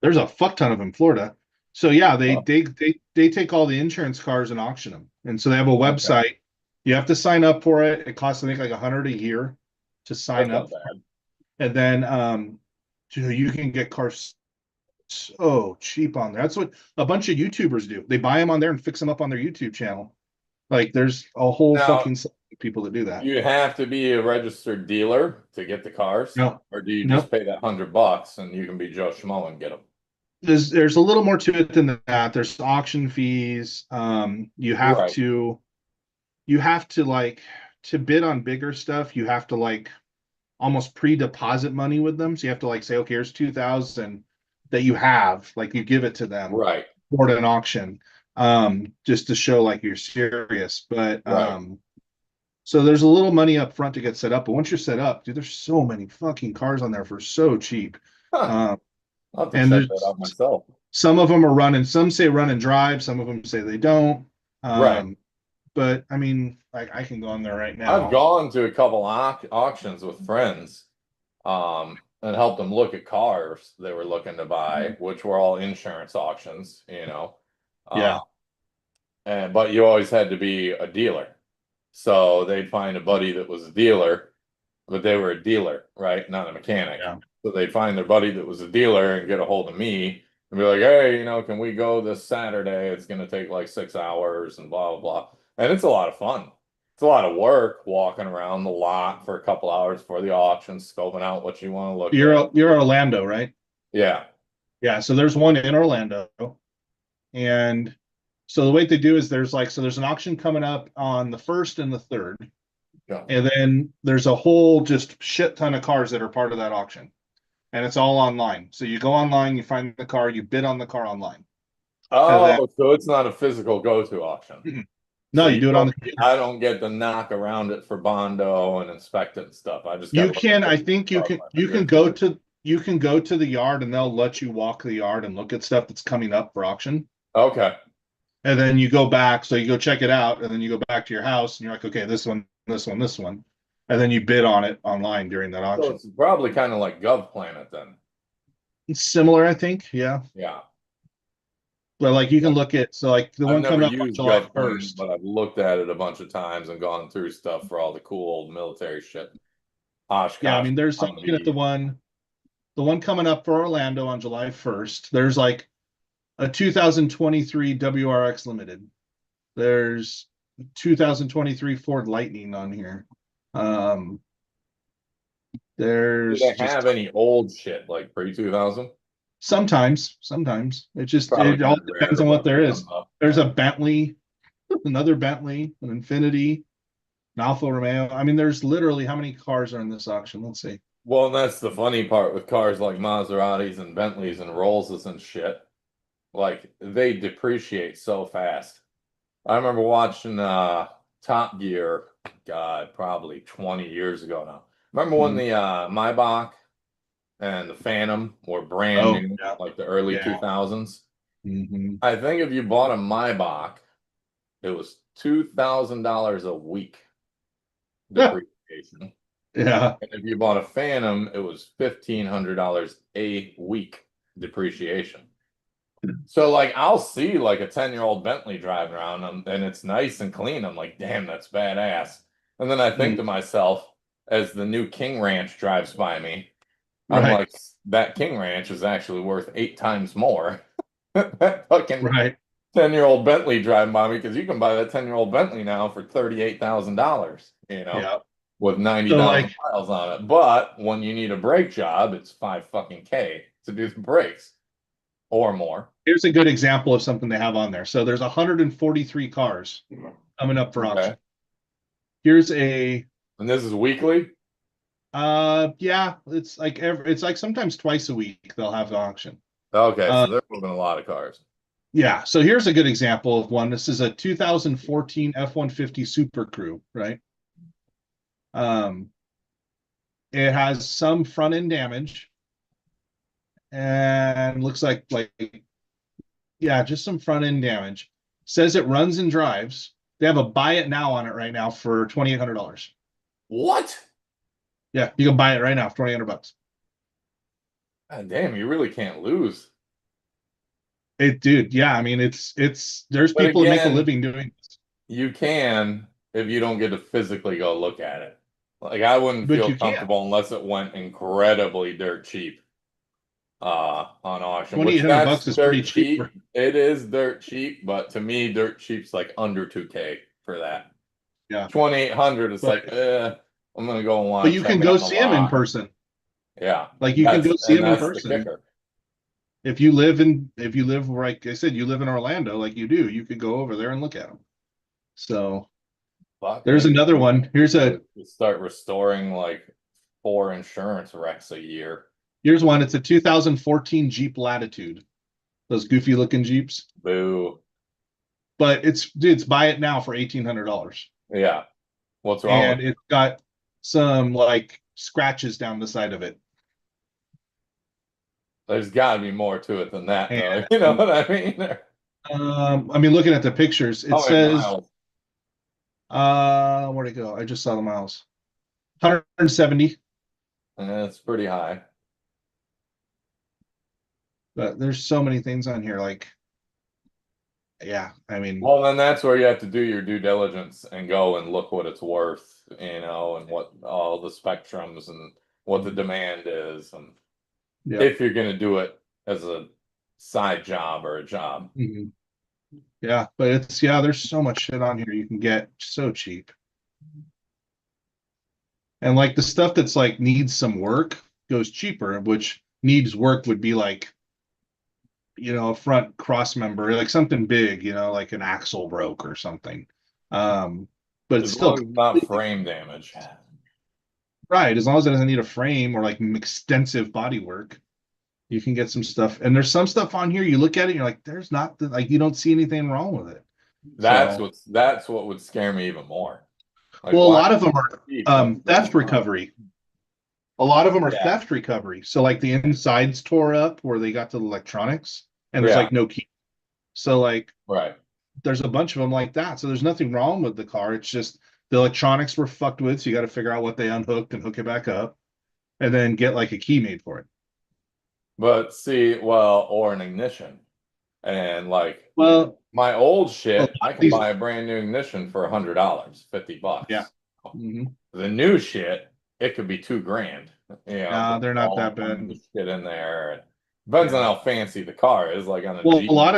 Speaker 2: There's a fuck ton of them in Florida. So yeah, they
Speaker 1: Oh,
Speaker 2: they they they take all the insurance cars and auction them, and so they have a
Speaker 1: okay.
Speaker 2: website. You have to sign up for it. It costs I think like 100 a year to sign
Speaker 1: That's
Speaker 2: up,
Speaker 1: not bad.
Speaker 2: and then you can get cars so cheap on there. That's what a bunch of YouTubers do. They buy them on there and fix them up on their YouTube channel. Like there's a whole
Speaker 1: Now,
Speaker 2: fucking set of people that do that.
Speaker 1: you have to be a registered dealer to get the cars,
Speaker 2: No,
Speaker 1: or do you just
Speaker 2: no.
Speaker 1: pay that $100 and you can be Joe Schmo and get them?
Speaker 2: There's a little more to it than that. There's auction fees.
Speaker 1: Right.
Speaker 2: You have to like to bid on bigger stuff, you have to like almost pre-deposit money with them. So you have to like say, okay, here's 2,000 that you have, like you give it to them
Speaker 1: Right.
Speaker 2: for an auction, just to show like you're serious. But
Speaker 1: Right.
Speaker 2: so there's a little money up front to get set up. But once you're set up, dude, there's so many fucking cars on there for so cheap.
Speaker 1: Huh.
Speaker 2: Um,
Speaker 1: I'll have to
Speaker 2: and
Speaker 1: check that
Speaker 2: there's
Speaker 1: out myself.
Speaker 2: some of them are running, some say run and drive, some of them say they don't.
Speaker 1: Right.
Speaker 2: Um, but I mean, I can go on there right
Speaker 1: I've
Speaker 2: now.
Speaker 1: gone to a couple auctions with friends. and helped them look at cars they were looking to buy, which were all insurance auctions, Uh,
Speaker 2: Yeah.
Speaker 1: and but you always had to be a dealer. So they'd find a buddy that was a dealer, but they were a dealer, right? Not a mechanic.
Speaker 2: Yeah.
Speaker 1: So they'd find their buddy that was a dealer and get a hold of me and be like, hey, can we go this Saturday? It's going to take like 6 hours and blah, blah, blah. And it's a lot of fun. It's a lot of work walking around the lot for a couple hours before the auction, scoping out what you want to look at.
Speaker 2: You're Orlando, right?
Speaker 1: Yeah.
Speaker 2: Yeah. So there's one in Orlando. And so the way they do is there's an auction coming up on the 1st and the 3rd.
Speaker 1: Yeah.
Speaker 2: And then there's a whole just shit ton of cars that are part of that auction. And it's all online. So you go online, you find the car, you bid on the car online.
Speaker 1: Oh, so it's not a physical go-to auction.
Speaker 2: No,
Speaker 1: So
Speaker 2: you do it on the computer.
Speaker 1: I don't get to knock around it for Bondo and inspect it and stuff. I just
Speaker 2: You
Speaker 1: got
Speaker 2: can, I think you can go to the yard and they'll let you walk the yard and look at stuff that's coming up for auction.
Speaker 1: Okay.
Speaker 2: And then you go back, so you go check it out, and then you go back to your house and you're like, okay, this one, this one, this one. And then you bid on it online during that
Speaker 1: So
Speaker 2: auction.
Speaker 1: it's probably kind of like Gov Planet then.
Speaker 2: It's similar, I think. Yeah.
Speaker 1: Yeah.
Speaker 2: But like you can look at, so like the
Speaker 1: I've
Speaker 2: one
Speaker 1: never
Speaker 2: coming up on
Speaker 1: used
Speaker 2: July
Speaker 1: Gov Planet,
Speaker 2: 1st.
Speaker 1: but I've looked at it a bunch of times and gone through stuff for all the cool old military shit.
Speaker 2: Yeah, I
Speaker 1: Oshkosh,
Speaker 2: mean, there's I'm looking at the one coming up for Orlando on July 1st. There's like a 2023 WRX Limited. There's 2023 Ford Lightning on here.
Speaker 1: Do
Speaker 2: There's
Speaker 1: they
Speaker 2: just
Speaker 1: have any old shit like pre-2000?
Speaker 2: sometimes
Speaker 1: Probably
Speaker 2: it all
Speaker 1: kind of rare,
Speaker 2: depends on what
Speaker 1: but
Speaker 2: there
Speaker 1: it
Speaker 2: is.
Speaker 1: comes up.
Speaker 2: There's a Bentley, another Bentley, an Infinity, an Alfa Romeo. I mean, there's literally how many cars are in this auction? Let's see.
Speaker 1: Well, and that's the funny part with cars like Maseratis and Bentleys and Rollses and shit. Like they depreciate so fast. I remember watching Top Gear, God, probably 20 years ago now. Remember when the Maybach and the Phantom were brand
Speaker 2: Oh,
Speaker 1: new,
Speaker 2: yeah.
Speaker 1: like the early
Speaker 2: Yeah.
Speaker 1: 2000s?
Speaker 2: Mm-hmm.
Speaker 1: I think if you bought a Maybach, it was $2,000 a week depreciation.
Speaker 2: Yeah.
Speaker 1: And if you bought a Phantom, it was $1,500 a week depreciation. So like I'll see like a 10-year-old Bentley driving around and it's nice and clean. I'm like, damn, that's badass. And then I think to myself, as the new King Ranch drives by me, I'm
Speaker 2: Right.
Speaker 1: like, that King Ranch is actually worth 8 times more. That fucking
Speaker 2: Right.
Speaker 1: 10-year-old Bentley driving by me, because you can buy that 10-year-old Bentley now for $38,000,
Speaker 2: Yeah.
Speaker 1: with
Speaker 2: So
Speaker 1: 90,000
Speaker 2: like,
Speaker 1: miles on it. But when you need a brake job, it's 5 fucking K to do the brakes or more.
Speaker 2: here's a good example of something they have on there. So there's 143 cars coming up for
Speaker 1: Okay.
Speaker 2: auction. Here's a
Speaker 1: And this is weekly?
Speaker 2: yeah, it's like sometimes twice a week they'll have the auction.
Speaker 1: Okay, so they're moving a lot of cars.
Speaker 2: Yeah, so here's a good example of one. This is a 2014 F-150 Super Crew, right? It has some front end damage and looks like yeah, just some front end damage. Says it runs and drives. They have a buy it now on it right now for $2,800.
Speaker 1: What?
Speaker 2: Yeah, you can buy it right now for $2,800.
Speaker 1: God damn, you really can't lose.
Speaker 2: Dude, yeah, I mean there's
Speaker 1: But
Speaker 2: people that make a
Speaker 1: again,
Speaker 2: living doing this.
Speaker 1: You can if you don't get to physically go look at it. Like I wouldn't
Speaker 2: But
Speaker 1: feel
Speaker 2: you can.
Speaker 1: comfortable unless it went incredibly dirt cheap on auction, which
Speaker 2: 2,800
Speaker 1: that's
Speaker 2: bucks is pretty
Speaker 1: dirt
Speaker 2: cheap.
Speaker 1: cheap. It is dirt cheap, but to me, dirt cheap's like under 2K for that.
Speaker 2: Yeah.
Speaker 1: 2,800 is
Speaker 2: But,
Speaker 1: like, I'm gonna go and
Speaker 2: but
Speaker 1: watch.
Speaker 2: you can go see them in person.
Speaker 1: Yeah.
Speaker 2: Like you can go see them in
Speaker 1: That's the
Speaker 2: person.
Speaker 1: kicker.
Speaker 2: If you live, like I said, you live in Orlando, like you do, you could go over there and look at them. So
Speaker 1: Fuck,
Speaker 2: there's
Speaker 1: maybe
Speaker 2: another one. Here's
Speaker 1: start restoring like 4 insurance wrecks a year.
Speaker 2: one. It's a 2014 Jeep Latitude. Those goofy looking Jeeps.
Speaker 1: Boo.
Speaker 2: But it's buy it now for $1,800.
Speaker 1: Yeah. What's wrong
Speaker 2: And
Speaker 1: with
Speaker 2: it's got some like scratches down the side of it.
Speaker 1: There's got to be more to it than that,
Speaker 2: And,
Speaker 1: though. You know what I mean?
Speaker 2: I mean, looking at the pictures, it
Speaker 1: How many
Speaker 2: says,
Speaker 1: miles?
Speaker 2: where'd it go? I just saw the miles. 170.
Speaker 1: That's pretty high.
Speaker 2: But there's so many things on here. Like, yeah, I mean,
Speaker 1: Well, then that's where you have to do your due diligence and go and look what it's worth, and what all the spectrums and what the demand is, and
Speaker 2: yeah.
Speaker 1: if you're going to do it as a side job or a job.
Speaker 2: Mhm. Yeah, but it's yeah, there's so much shit on here you can get so cheap. And like the stuff that's like needs some work goes cheaper, which needs work would be like, a front cross member, like something big, like an axle broke or something. But it's
Speaker 1: As
Speaker 2: still
Speaker 1: long as it's not frame damage.
Speaker 2: right, as long as it doesn't need a frame or like extensive body work, you can get some stuff. And there's some stuff on here, you look at it, you're like, there's not like you don't see anything wrong with it. So
Speaker 1: That's what would scare me even more. Like,
Speaker 2: well, a
Speaker 1: why
Speaker 2: lot of
Speaker 1: is
Speaker 2: them
Speaker 1: it
Speaker 2: are
Speaker 1: cheap, but
Speaker 2: theft recovery. A lot of them are
Speaker 1: yeah,
Speaker 2: theft recovery. So like the insides tore up where they got to the electronics and there's
Speaker 1: yeah,
Speaker 2: like no key. So like
Speaker 1: right.
Speaker 2: there's a bunch of them like that. So there's nothing wrong with the car. It's just the electronics were fucked with. So you got to figure out what they unhooked and hook it back up and then get like a key made for it.
Speaker 1: But see, well, or an ignition. And like
Speaker 2: Well,
Speaker 1: my old
Speaker 2: a
Speaker 1: shit,
Speaker 2: lot
Speaker 1: I
Speaker 2: of
Speaker 1: can
Speaker 2: these,
Speaker 1: buy a brand new ignition for $100,
Speaker 2: yeah.
Speaker 1: $50.
Speaker 2: Mm-hmm.
Speaker 1: The new shit, it could be 2 grand. Put
Speaker 2: They're not
Speaker 1: all
Speaker 2: that bad.
Speaker 1: kinds of shit in there. Depends on
Speaker 2: Yeah.
Speaker 1: how fancy the car is. Like on a
Speaker 2: Well,
Speaker 1: Jeep, not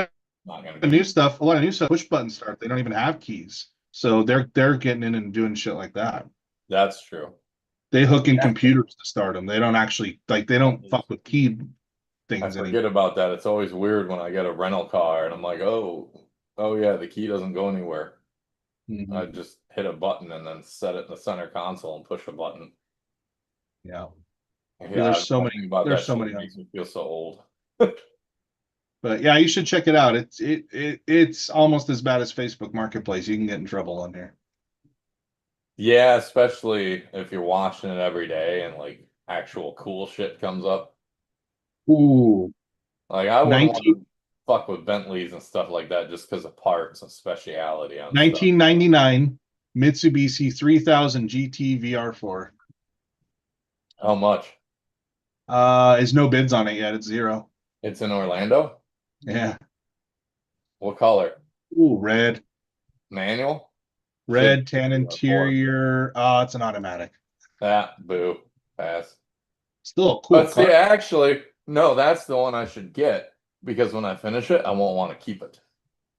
Speaker 1: gonna be.
Speaker 2: a lot of new stuff, push button start. They don't even have keys. So they're getting in and doing shit like that.
Speaker 1: That's true.
Speaker 2: They hook in
Speaker 1: Yeah,
Speaker 2: computers to start them. They don't actually like they don't fuck with key
Speaker 1: I
Speaker 2: things anymore.
Speaker 1: forget about that. It's always weird when I get a rental car and I'm like, oh yeah, the key doesn't go anywhere. I
Speaker 2: Mhm.
Speaker 1: just hit a button and then set it in the center console and push a button.
Speaker 2: Yeah. Yeah,
Speaker 1: Yeah, talking about
Speaker 2: there's
Speaker 1: that
Speaker 2: so
Speaker 1: shit
Speaker 2: many.
Speaker 1: makes me feel so old.
Speaker 2: But yeah, you should check it out. It's almost as bad as Facebook Marketplace. You can get in trouble on there.
Speaker 1: Yeah, especially if you're watching it every day and like actual cool shit comes up.
Speaker 2: Ooh,
Speaker 1: Like I wouldn't want
Speaker 2: 19
Speaker 1: to fuck with Bentleys and stuff like that just because of parts and speciality on stuff.
Speaker 2: 1999 Mitsubishi 3000 GT VR4.
Speaker 1: How much?
Speaker 2: Is no bids on it yet. It's zero.
Speaker 1: It's in Orlando?
Speaker 2: Yeah.
Speaker 1: What color?
Speaker 2: Ooh, red.
Speaker 1: Manual? Should
Speaker 2: Red tan
Speaker 1: be R4.
Speaker 2: interior. It's an automatic.
Speaker 1: Ah, boo. Pass.
Speaker 2: Still a cool
Speaker 1: But see,
Speaker 2: car.
Speaker 1: actually, no, that's the one I should get because when I finish it, I won't want to keep it.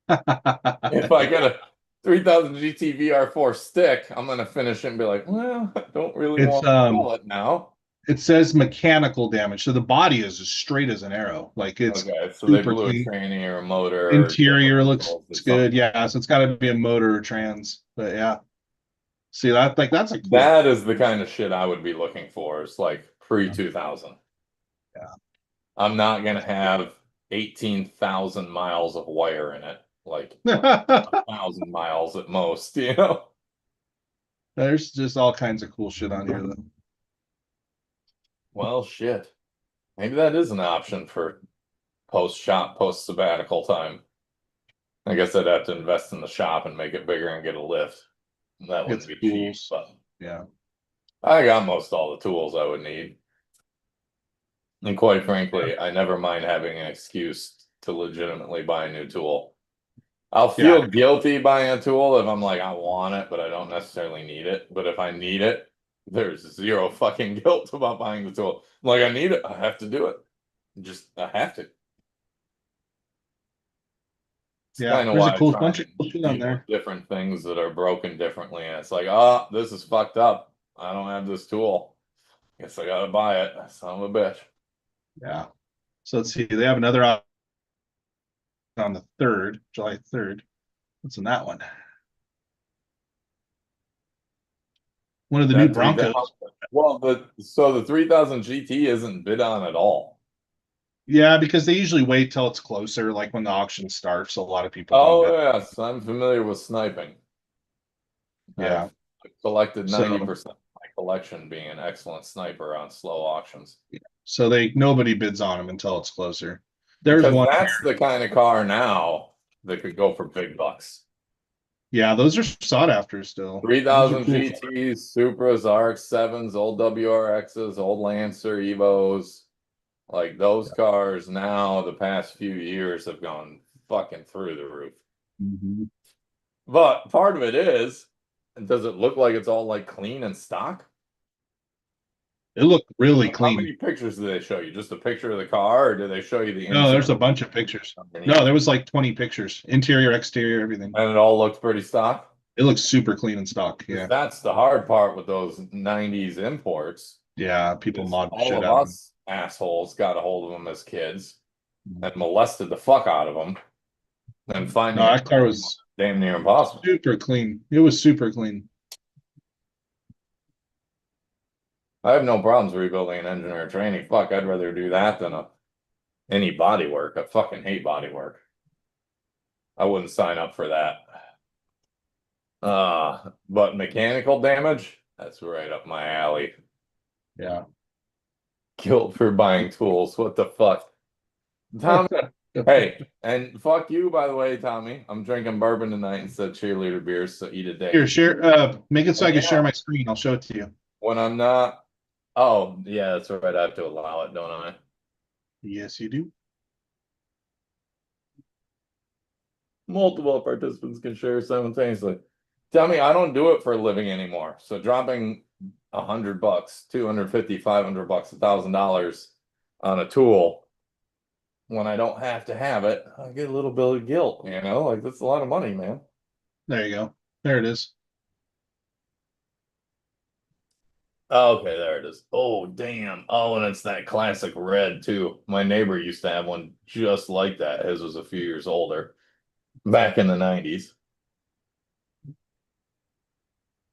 Speaker 1: If I get a 3000 GT VR4 stick, I'm gonna finish it and be like, well, I don't really
Speaker 2: It's
Speaker 1: want to sell it now.
Speaker 2: it says mechanical damage. So the body is as straight as an arrow. Like it's
Speaker 1: Okay, so they
Speaker 2: super
Speaker 1: blew a
Speaker 2: clean.
Speaker 1: tranny or a motor or
Speaker 2: Interior looks
Speaker 1: differentials or
Speaker 2: good.
Speaker 1: something.
Speaker 2: Yeah, so it's got to be a motor or trans. But yeah, see that like that's a cool.
Speaker 1: That is the kind of shit I would be looking for. It's like pre 2000.
Speaker 2: Yeah.
Speaker 1: I'm not gonna have 18,000 miles of wire in it, like
Speaker 2: Yeah.
Speaker 1: 1,000 miles at most.
Speaker 2: There's just all kinds of cool shit on here though.
Speaker 1: Well, shit. Maybe that is an option for post shop, post sabbatical time. I guess I'd have to invest in the shop and make it bigger and get a lift. That
Speaker 2: Get
Speaker 1: wouldn't
Speaker 2: some
Speaker 1: be cheap,
Speaker 2: tools.
Speaker 1: but
Speaker 2: Yeah.
Speaker 1: I got most all the tools I would need. And quite frankly, I never mind having an excuse to legitimately buy a new tool. I'll
Speaker 2: Yeah.
Speaker 1: feel guilty buying a tool if I'm like, I want it, but I don't necessarily need it. But if I need it, there's zero fucking guilt about buying the tool. I'm like, I need it, I have to do it. I have to. It's
Speaker 2: Yeah.
Speaker 1: kind of
Speaker 2: There's a
Speaker 1: why I
Speaker 2: cool
Speaker 1: try
Speaker 2: bunch of
Speaker 1: and
Speaker 2: cool shit on
Speaker 1: deal with
Speaker 2: there.
Speaker 1: different things that are broken differently. And it's like, oh, this is fucked up. I don't have this tool. Guess I gotta buy it. Son of a bitch.
Speaker 2: Yeah. So let's see. They have another option on the third, July 3rd. What's in that one? One of the new
Speaker 1: That 3,000.
Speaker 2: Broncos.
Speaker 1: Well, the 3000 GT isn't bid on at all.
Speaker 2: Yeah, because they usually wait till it's closer, like when the auction starts. So a lot of people don't
Speaker 1: Oh
Speaker 2: bid.
Speaker 1: yes, I'm familiar with sniping.
Speaker 2: Yeah.
Speaker 1: I've collected
Speaker 2: So
Speaker 1: 90% of my collection being an excellent sniper on slow auctions.
Speaker 2: so they nobody bids on them until it's closer. There's
Speaker 1: Because
Speaker 2: one
Speaker 1: that's
Speaker 2: here.
Speaker 1: the kind of car now that could go for big bucks.
Speaker 2: Yeah, those are sought after still. Those are
Speaker 1: 3000
Speaker 2: cool.
Speaker 1: GTs, Supras, RX-7s, old WRXs, old Lancer, Evos. Like those cars now, the past few years have gone fucking through the roof.
Speaker 2: Mhm.
Speaker 1: But part of it is, does it look like it's all like clean and stock?
Speaker 2: It looked really
Speaker 1: How
Speaker 2: clean.
Speaker 1: many pictures do they show you? Just a picture of the car, or do they show you the
Speaker 2: No,
Speaker 1: inside
Speaker 2: there's a bunch of pictures. No,
Speaker 1: underneath?
Speaker 2: there was like 20 pictures, interior, exterior, everything.
Speaker 1: And it all looks pretty stock?
Speaker 2: It looks super clean in stock.
Speaker 1: Because
Speaker 2: Yeah.
Speaker 1: that's the hard part with those 90s imports,
Speaker 2: Yeah. People
Speaker 1: is
Speaker 2: mod the
Speaker 1: all
Speaker 2: shit
Speaker 1: of
Speaker 2: out of them.
Speaker 1: us assholes got a hold of them as kids and molested the fuck out of them, and
Speaker 2: No,
Speaker 1: finding it
Speaker 2: that car was
Speaker 1: damn near impossible.
Speaker 2: super clean. It was super clean.
Speaker 1: I have no problems rebuilding an engine or a training. Fuck, I'd rather do that than any body work. I fucking hate body work. I wouldn't sign up for that. But mechanical damage, that's right up my alley.
Speaker 2: Yeah.
Speaker 1: Guilt for buying tools. What the fuck? Tommy, hey, and fuck you, by the way, Tommy. I'm drinking bourbon tonight instead of cheerleader beers, so eat a dick.
Speaker 2: Here, share. Make it so
Speaker 1: And
Speaker 2: I can share
Speaker 1: yeah,
Speaker 2: my screen. I'll show it to you.
Speaker 1: when I'm not, oh, yeah, that's right. I have to allow it, don't I?
Speaker 2: Yes, you do.
Speaker 1: Multiple participants can share simultaneously. Tell me, I don't do it for a living anymore. So dropping $100, 250, $500, $1,000 on a tool when I don't have to have it, I get a little bit of guilt, like that's a lot of money, man.
Speaker 2: There you go. There it is.
Speaker 1: Oh, okay, there it is. Oh, damn. Oh, and it's that classic red too. My neighbor used to have one just like that. His was a few years older, back in the 90s.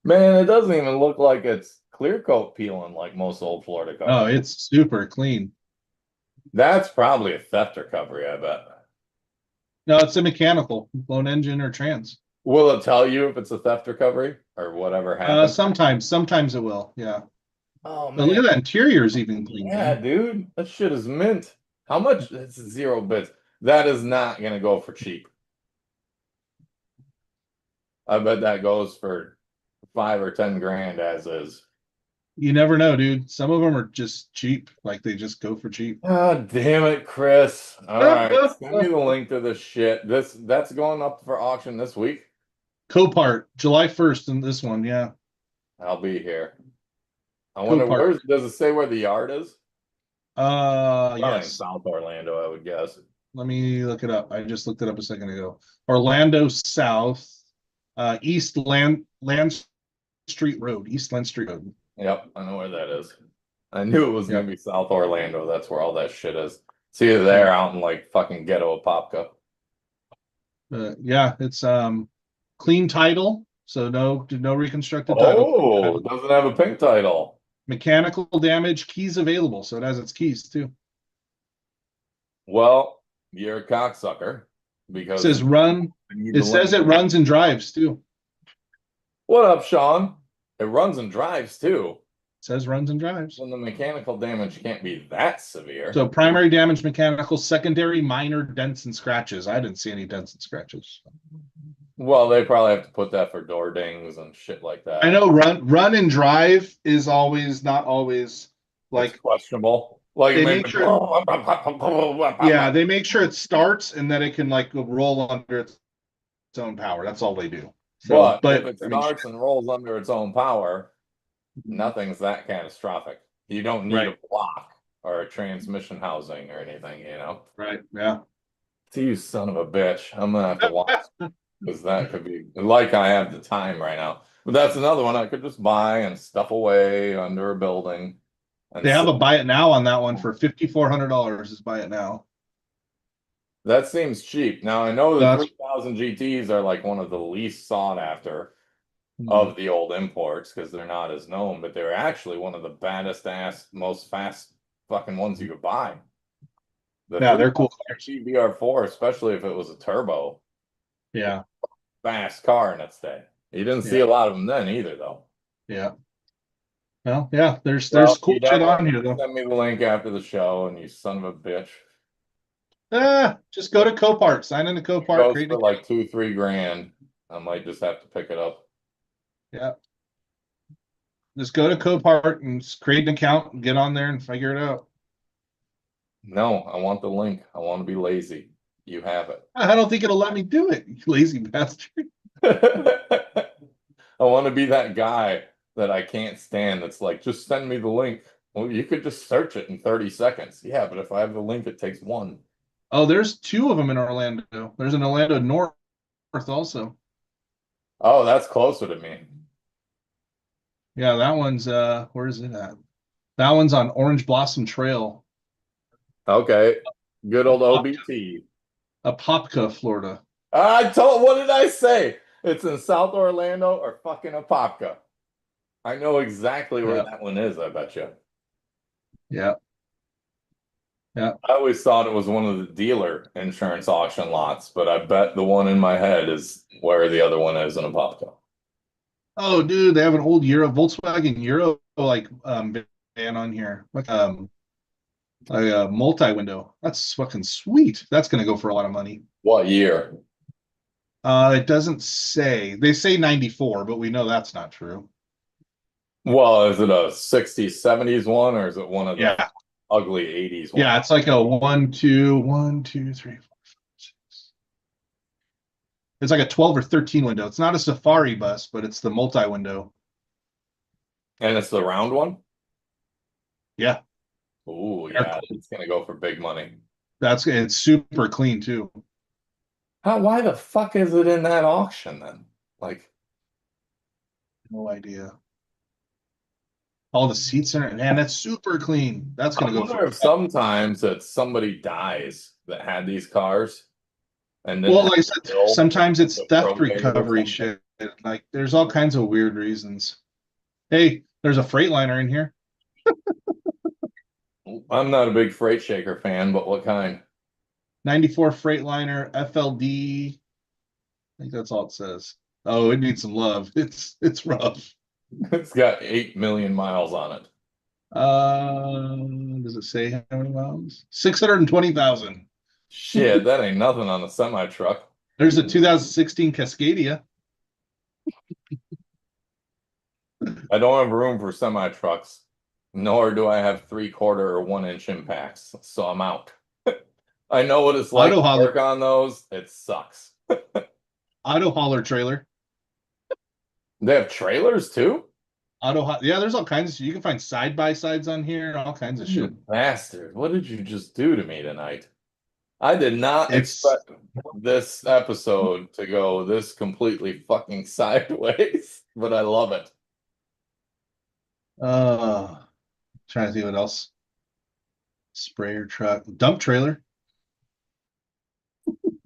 Speaker 1: Man, it doesn't even look like it's clear coat peeling like most old Florida
Speaker 2: Oh,
Speaker 1: cars.
Speaker 2: it's super clean.
Speaker 1: That's probably a theft recovery, I bet.
Speaker 2: No, it's a mechanical, blown engine or trans.
Speaker 1: Will it tell you if it's a theft recovery or whatever happened?
Speaker 2: Sometimes it will. Yeah.
Speaker 1: Oh
Speaker 2: But look
Speaker 1: man,
Speaker 2: at that interior is even clean,
Speaker 1: yeah,
Speaker 2: man.
Speaker 1: dude, that shit is mint. How much? It's 0 bits. That is not gonna go for cheap. I bet that goes for 5 or 10 grand as is.
Speaker 2: You never know, dude. Some of them are just cheap. Like they just go for cheap.
Speaker 1: God damn it, Chris. All right, send me the link to this shit. That's going up for auction this week.
Speaker 2: Copart, July 1st in this one. Yeah.
Speaker 1: I'll be here. I wonder
Speaker 2: Copart.
Speaker 1: does it say where the yard is? Probably in
Speaker 2: Yes.
Speaker 1: South Orlando, I would guess.
Speaker 2: Let me look it up. I just looked it up a second ago. Orlando South, East Land Street Road, East Land Street Road.
Speaker 1: Yep, I know where that is. I knew it was
Speaker 2: Yeah.
Speaker 1: gonna be South Orlando. That's where all that shit is. It's either there out in like fucking ghetto Apopka.
Speaker 2: Yeah, it's clean title, so no reconstructed title.
Speaker 1: Oh, it doesn't have a pink title.
Speaker 2: Mechanical damage, keys available, so it has its keys too.
Speaker 1: Well, you're a cocksucker
Speaker 2: It
Speaker 1: because
Speaker 2: says run.
Speaker 1: I need
Speaker 2: It
Speaker 1: the
Speaker 2: says
Speaker 1: link.
Speaker 2: it runs and drives too.
Speaker 1: What up, Sean? It runs and drives too.
Speaker 2: It says runs and drives.
Speaker 1: Then the mechanical damage can't be that severe.
Speaker 2: So primary damage mechanical, secondary minor dents and scratches. I didn't see any dents and scratches.
Speaker 1: Well, they probably have to put that for door dings and shit like that.
Speaker 2: I know run and drive is always not always like
Speaker 1: it's questionable. Like
Speaker 2: they
Speaker 1: maybe,
Speaker 2: make sure yeah, they make sure it starts and that it can like roll under its own power. That's all they do. So,
Speaker 1: but if it
Speaker 2: I mean,
Speaker 1: starts and rolls under its own power, nothing's that catastrophic. You don't need a
Speaker 2: right,
Speaker 1: block or a transmission housing or anything.
Speaker 2: right, yeah.
Speaker 1: You son of a bitch. I'm gonna have to watch because that could be like I have the time right now. But that's another one I could just buy and stuff away under a building. And
Speaker 2: They have a buy it now on that one for $5,400. Is buy it now.
Speaker 1: that seems cheap. Now I know the
Speaker 2: That's
Speaker 1: 3000 GTs are like one of the least sought after
Speaker 2: hmm.
Speaker 1: of the old imports because they're not as known, but they're actually one of the baddest ass, most fast fucking ones you could buy.
Speaker 2: Yeah, they're cool.
Speaker 1: VR4, especially if it was a turbo,
Speaker 2: Yeah,
Speaker 1: fast car in its day. You didn't see
Speaker 2: yeah,
Speaker 1: a lot of them then either, though.
Speaker 2: yeah. Well, yeah, there's
Speaker 1: Well,
Speaker 2: cool
Speaker 1: you
Speaker 2: shit on
Speaker 1: definitely
Speaker 2: here though.
Speaker 1: send me the link after the show, and you son of a bitch.
Speaker 2: Just go to Copart, sign into
Speaker 1: It
Speaker 2: Copart,
Speaker 1: goes
Speaker 2: create
Speaker 1: for
Speaker 2: an
Speaker 1: like
Speaker 2: account.
Speaker 1: 2-3 grand. I might just have to pick it up.
Speaker 2: Yeah. Just go to Copart and create an account and get on there and figure it out.
Speaker 1: No, I want the link. I want to be lazy. You have it.
Speaker 2: I don't think it'll let me do it, you lazy bastard.
Speaker 1: I want to be that guy that I can't stand that's like, just send me the link. Well, you could just search it in 30 seconds. Yeah, but if I have the link, it takes one.
Speaker 2: Oh, there's two of them in Orlando. There's an Orlando North also.
Speaker 1: Oh, that's closer to me.
Speaker 2: Yeah, that one's where is it at? That one's on Orange Blossom Trail,
Speaker 1: Okay. Good old OBT.
Speaker 2: Apopka, Florida.
Speaker 1: What did I say? It's in South Orlando or fucking Apopka. I know exactly where
Speaker 2: Yeah,
Speaker 1: that one is, I bet you.
Speaker 2: yeah, yeah.
Speaker 1: I always thought it was one of the dealer insurance auction lots, but I bet the one in my head is where the other one is in Apopka.
Speaker 2: Oh, dude, they have an old Euro Volkswagen Euro like van on here. Like a multi-window. That's fucking sweet. That's gonna go for a lot of money.
Speaker 1: What year?
Speaker 2: It doesn't say. They say 94, but we know that's not true.
Speaker 1: Well, is it a 60s, 70s one, or is it one of the
Speaker 2: Yeah.
Speaker 1: ugly 80s ones?
Speaker 2: Yeah, it's like a 1, 2, 1, 2, 3, 4, 5, 6. It's like a 12 or 13 window. It's not a safari bus, but it's the multi-window.
Speaker 1: And it's the round one?
Speaker 2: Yeah.
Speaker 1: Oh, yeah, it's gonna go for big money.
Speaker 2: It's super clean too.
Speaker 1: Why the fuck is it in that auction then? Like,
Speaker 2: No idea. All the seats in it, man, that's super clean. That's
Speaker 1: I
Speaker 2: gonna go for
Speaker 1: wonder if sometimes that somebody dies that had these cars and then
Speaker 2: well,
Speaker 1: had
Speaker 2: like I
Speaker 1: to
Speaker 2: said,
Speaker 1: bill
Speaker 2: sometimes it's
Speaker 1: the
Speaker 2: theft
Speaker 1: probate or
Speaker 2: recovery
Speaker 1: something.
Speaker 2: shit. Like there's all kinds of weird reasons. Hey, there's a Freightliner in here.
Speaker 1: I'm not a big Freight Shaker fan, but what kind?
Speaker 2: 94 Freightliner FLD. I think that's all it says. Oh, it needs some love. It's rough.
Speaker 1: It's got 8 million miles on it.
Speaker 2: Does it say how many miles? 620,000.
Speaker 1: Shit, that ain't nothing on a semi truck.
Speaker 2: There's a 2016 Cascadia.
Speaker 1: I don't have room for semi trucks, nor do I have 3/4 or 1 inch impacts, so I'm out. I know what it's like
Speaker 2: Auto
Speaker 1: to
Speaker 2: hauler,
Speaker 1: work on those. It sucks.
Speaker 2: auto hauler trailer.
Speaker 1: They have trailers too?
Speaker 2: Yeah, there's all kinds of shit. You can find side by sides on here, all kinds of
Speaker 1: You
Speaker 2: shit.
Speaker 1: bastard. What did you just do to me tonight? I did not
Speaker 2: It's
Speaker 1: expect this episode to go this completely fucking sideways, but I love it.
Speaker 2: uh trying to see what else. Sprayer truck, dump trailer.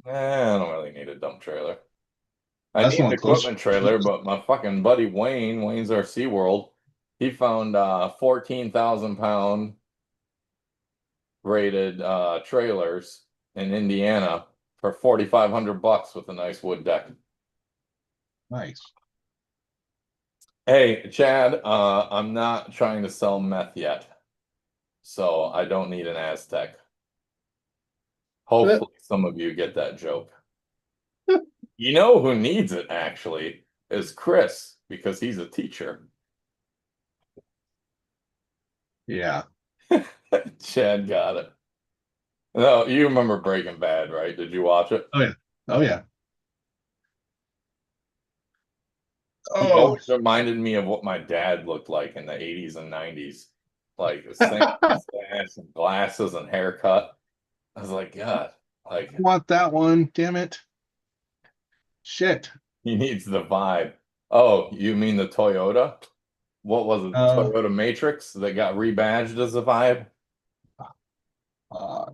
Speaker 1: I don't really need a dump trailer. I
Speaker 2: That's the
Speaker 1: need an
Speaker 2: one close.
Speaker 1: equipment trailer, but my fucking buddy Wayne's our SeaWorld, he found 14,000 pound rated trailers in Indiana for 4,500 bucks with a nice wood deck.
Speaker 2: Nice.
Speaker 1: Hey, Chad, I'm not trying to sell meth yet, so I don't need an Aztec. Hopefully, some of you get that joke. You know who needs it actually is Chris because he's a teacher.
Speaker 2: Yeah.
Speaker 1: Chad got it. No, you remember Breaking Bad, right? Did you watch it?
Speaker 2: Oh yeah. Oh yeah.
Speaker 1: He
Speaker 2: Oh.
Speaker 1: always reminded me of what my dad looked like in the 80s and 90s. Like the same mustache and glasses and haircut. I was like, God, like
Speaker 2: Want that one, damn it. Shit.
Speaker 1: he needs the vibe. Oh, you mean the Toyota? What was it? The
Speaker 2: Uh,
Speaker 1: Toyota Matrix that got rebadged as a vibe?
Speaker 2: uh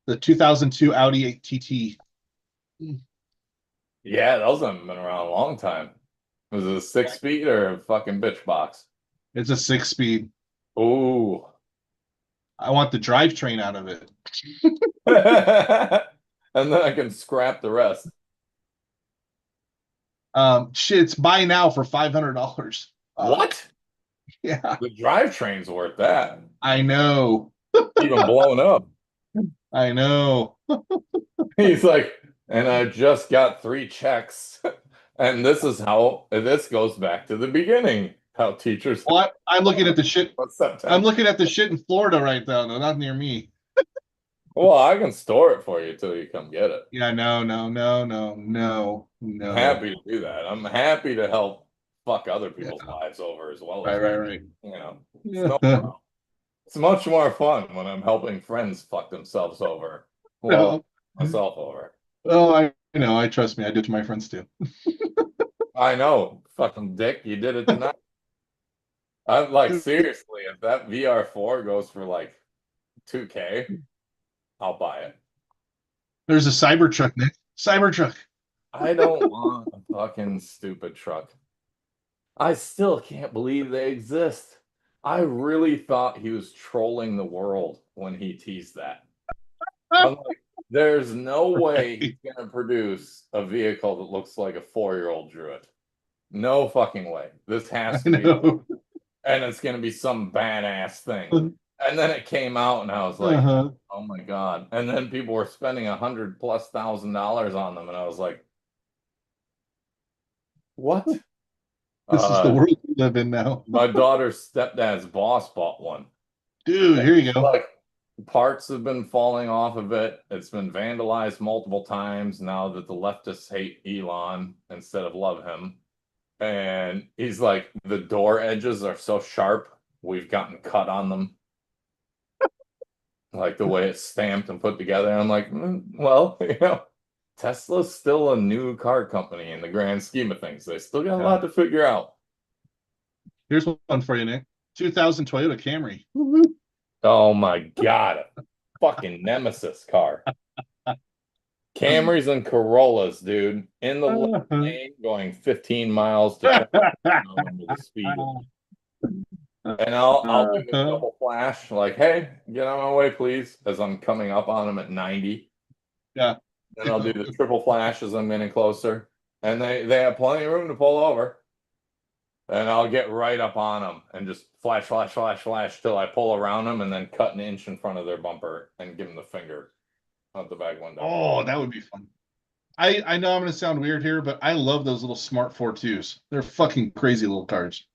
Speaker 2: the 2002 Audi 8 TT.
Speaker 1: Yeah, those haven't been around a long time. Was it a 6 speed or a fucking bitch box?
Speaker 2: It's a 6 speed.
Speaker 1: Ooh.
Speaker 2: I want the drivetrain out of it.
Speaker 1: And then I can scrap the rest.
Speaker 2: Shit, it's buy now for $500.
Speaker 1: What?
Speaker 2: Yeah,
Speaker 1: The drivetrain's worth that.
Speaker 2: I know.
Speaker 1: Even blown up.
Speaker 2: I know.
Speaker 1: He's like, and I just got 3 checks. And this is how this goes back to the beginning. how teachers
Speaker 2: Well, I'm looking at the shit.
Speaker 1: about
Speaker 2: I'm
Speaker 1: September.
Speaker 2: looking at the shit in Florida right now, though, not near me.
Speaker 1: Well, I can store it for you till you come get it.
Speaker 2: Yeah, no.
Speaker 1: I'm happy to do that. I'm happy to help fuck other
Speaker 2: Yeah,
Speaker 1: people's lives over as well as
Speaker 2: right.
Speaker 1: you know. It's no
Speaker 2: Yeah.
Speaker 1: problem. It's much more fun when I'm helping friends fuck themselves over while
Speaker 2: No.
Speaker 1: I myself over.
Speaker 2: Oh, I know. I trust me. I do it to my friends too.
Speaker 1: I know, fucking dick, you did it tonight. I'm like, seriously, if that VR4 goes for like 2K, I'll buy it.
Speaker 2: There's a Cybertruck, Nick. Cybertruck.
Speaker 1: I don't want a fucking stupid truck. I still can't believe they exist. I really thought he was trolling the world when he teased that. I'm like, there's no way he's gonna produce a vehicle that looks like a 4-year-old drew it. No fucking way. This
Speaker 2: I
Speaker 1: has to be,
Speaker 2: know.
Speaker 1: and it's gonna be some badass thing. And then it came out, and I was like,
Speaker 2: Uh-huh.
Speaker 1: oh my God. And then people were spending $100,000+ on them, and I was like, what?
Speaker 2: This is the
Speaker 1: Uh,
Speaker 2: world we live in now.
Speaker 1: my daughter's stepdad's boss bought one.
Speaker 2: Dude, here you go.
Speaker 1: Like, parts have been falling off of it. It's been vandalized multiple times now that the leftists hate Elon instead of love him. And he's like, the door edges are so sharp, we've gotten cut on them. Like the way it's stamped and put together. I'm like, well, Tesla's still a new car company in the grand scheme of things. They still got a lot to figure out.
Speaker 2: Here's one for you, Nick. 2000 Toyota Camry.
Speaker 1: Oh my God. Fucking nemesis car. Camrys and Corollas, dude, in the lane going 15 miles to 20 under the speed limit. And I'll do the double flash, like, hey, get out of my way, please, as I'm coming up on them at 90.
Speaker 2: Yeah.
Speaker 1: Then I'll do the triple flash as I'm getting closer. And they have plenty of room to pull over. And I'll get right up on them and just flash till I pull around them and then cut an inch in front of their bumper and give them the finger out the back window.
Speaker 2: Oh, that would be fun. I know I'm going to sound weird here, but I love those little smart 4.2s. They're fucking crazy little cars.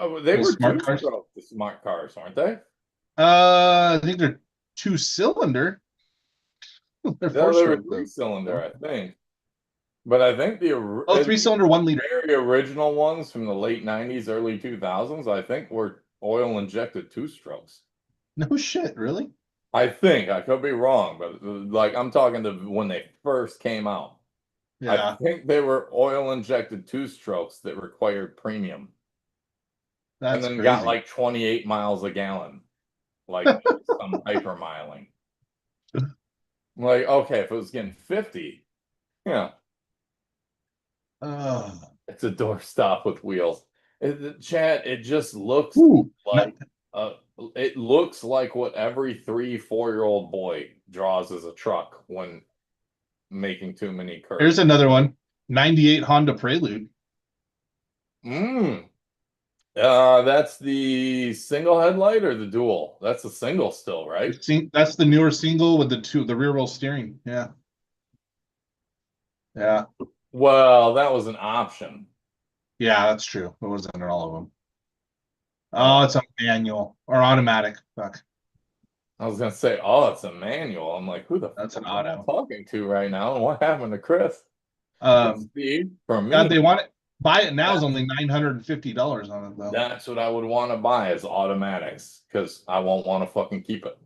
Speaker 1: Oh, they were
Speaker 2: smart cars.
Speaker 1: The smart cars, aren't they?
Speaker 2: I think they're 2-cylinder. They're
Speaker 1: No, they were
Speaker 2: 4-stroke.
Speaker 1: 3-cylinder, I think. But I think the
Speaker 2: 3-cylinder, 1 liter.
Speaker 1: very original ones from the late 90s, early 2000s, I think were oil injected 2-strokes.
Speaker 2: No shit, really?
Speaker 1: I think I could be wrong, but like I'm talking to when they first came out.
Speaker 2: Yeah.
Speaker 1: I think they were oil injected 2-strokes that required premium.
Speaker 2: That's
Speaker 1: and then
Speaker 2: crazy.
Speaker 1: Got like 28 miles a gallon, like some hyper miling. Like, okay, if it was getting 50, yeah. It's a doorstop with wheels. Chad, it just looks like it looks like what every 3-4-year-old boy draws as a truck when making too many curves.
Speaker 2: Here's another one. 98 Honda Prelude.
Speaker 1: That's the single headlight or the dual? That's the single still, right?
Speaker 2: That's the newer single with the rear wheel steering. Yeah. Yeah.
Speaker 1: Well, that was an option.
Speaker 2: Yeah, that's true. It wasn't in all of them. Oh, it's a manual or automatic. Fuck.
Speaker 1: I was gonna say, oh, it's a manual. I'm like, who the
Speaker 2: That's an
Speaker 1: fuck am I
Speaker 2: auto.
Speaker 1: talking to right now? And what happened to Chris?
Speaker 2: Steve,
Speaker 1: for me,
Speaker 2: God, they want it. Buy it now is only $950 on it though.
Speaker 1: That's what I would want to buy is automatics because I won't want to fucking keep it.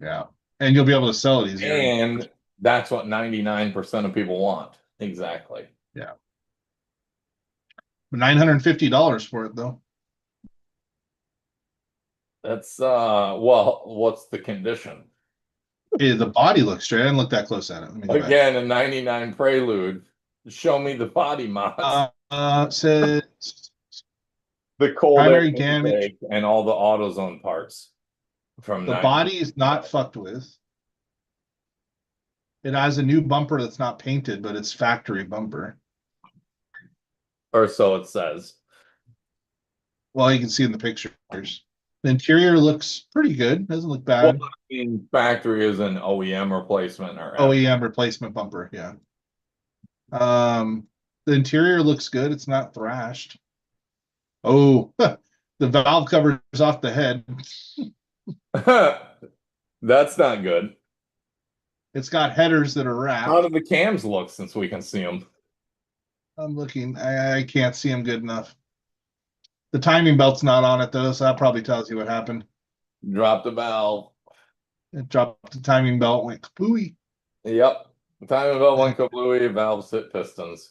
Speaker 2: Yeah, and you'll be able to sell it easier.
Speaker 1: And that's what 99% of people want. Exactly.
Speaker 2: Yeah. $950 for it though.
Speaker 1: That's well, what's the condition?
Speaker 2: The body looks straight. I didn't look that close at it.
Speaker 1: Again, a 99 Prelude. Show me the body mods.
Speaker 2: Says
Speaker 1: the cold
Speaker 2: primary damage
Speaker 1: and all the AutoZone parts. From
Speaker 2: the body is not fucked with. It has a new bumper that's not painted, but it's factory bumper.
Speaker 1: Or so it says.
Speaker 2: Well, you can see in the pictures. The interior looks pretty good. Doesn't look bad.
Speaker 1: Well, I mean, factory is an OEM replacement or
Speaker 2: OEM replacement bumper, yeah. The interior looks good. It's not thrashed. Oh, the valve cover is off the head.
Speaker 1: That's not good.
Speaker 2: It's got headers that are
Speaker 1: How
Speaker 2: wrapped.
Speaker 1: do the cams look since we can see them?
Speaker 2: I'm looking. I can't see them good enough. The timing belt's not on it though, so that probably tells you what happened.
Speaker 1: Drop the valve.
Speaker 2: It dropped the timing belt, went kapooey.
Speaker 1: Yep. Timing belt one kablooey, valves hit pistons.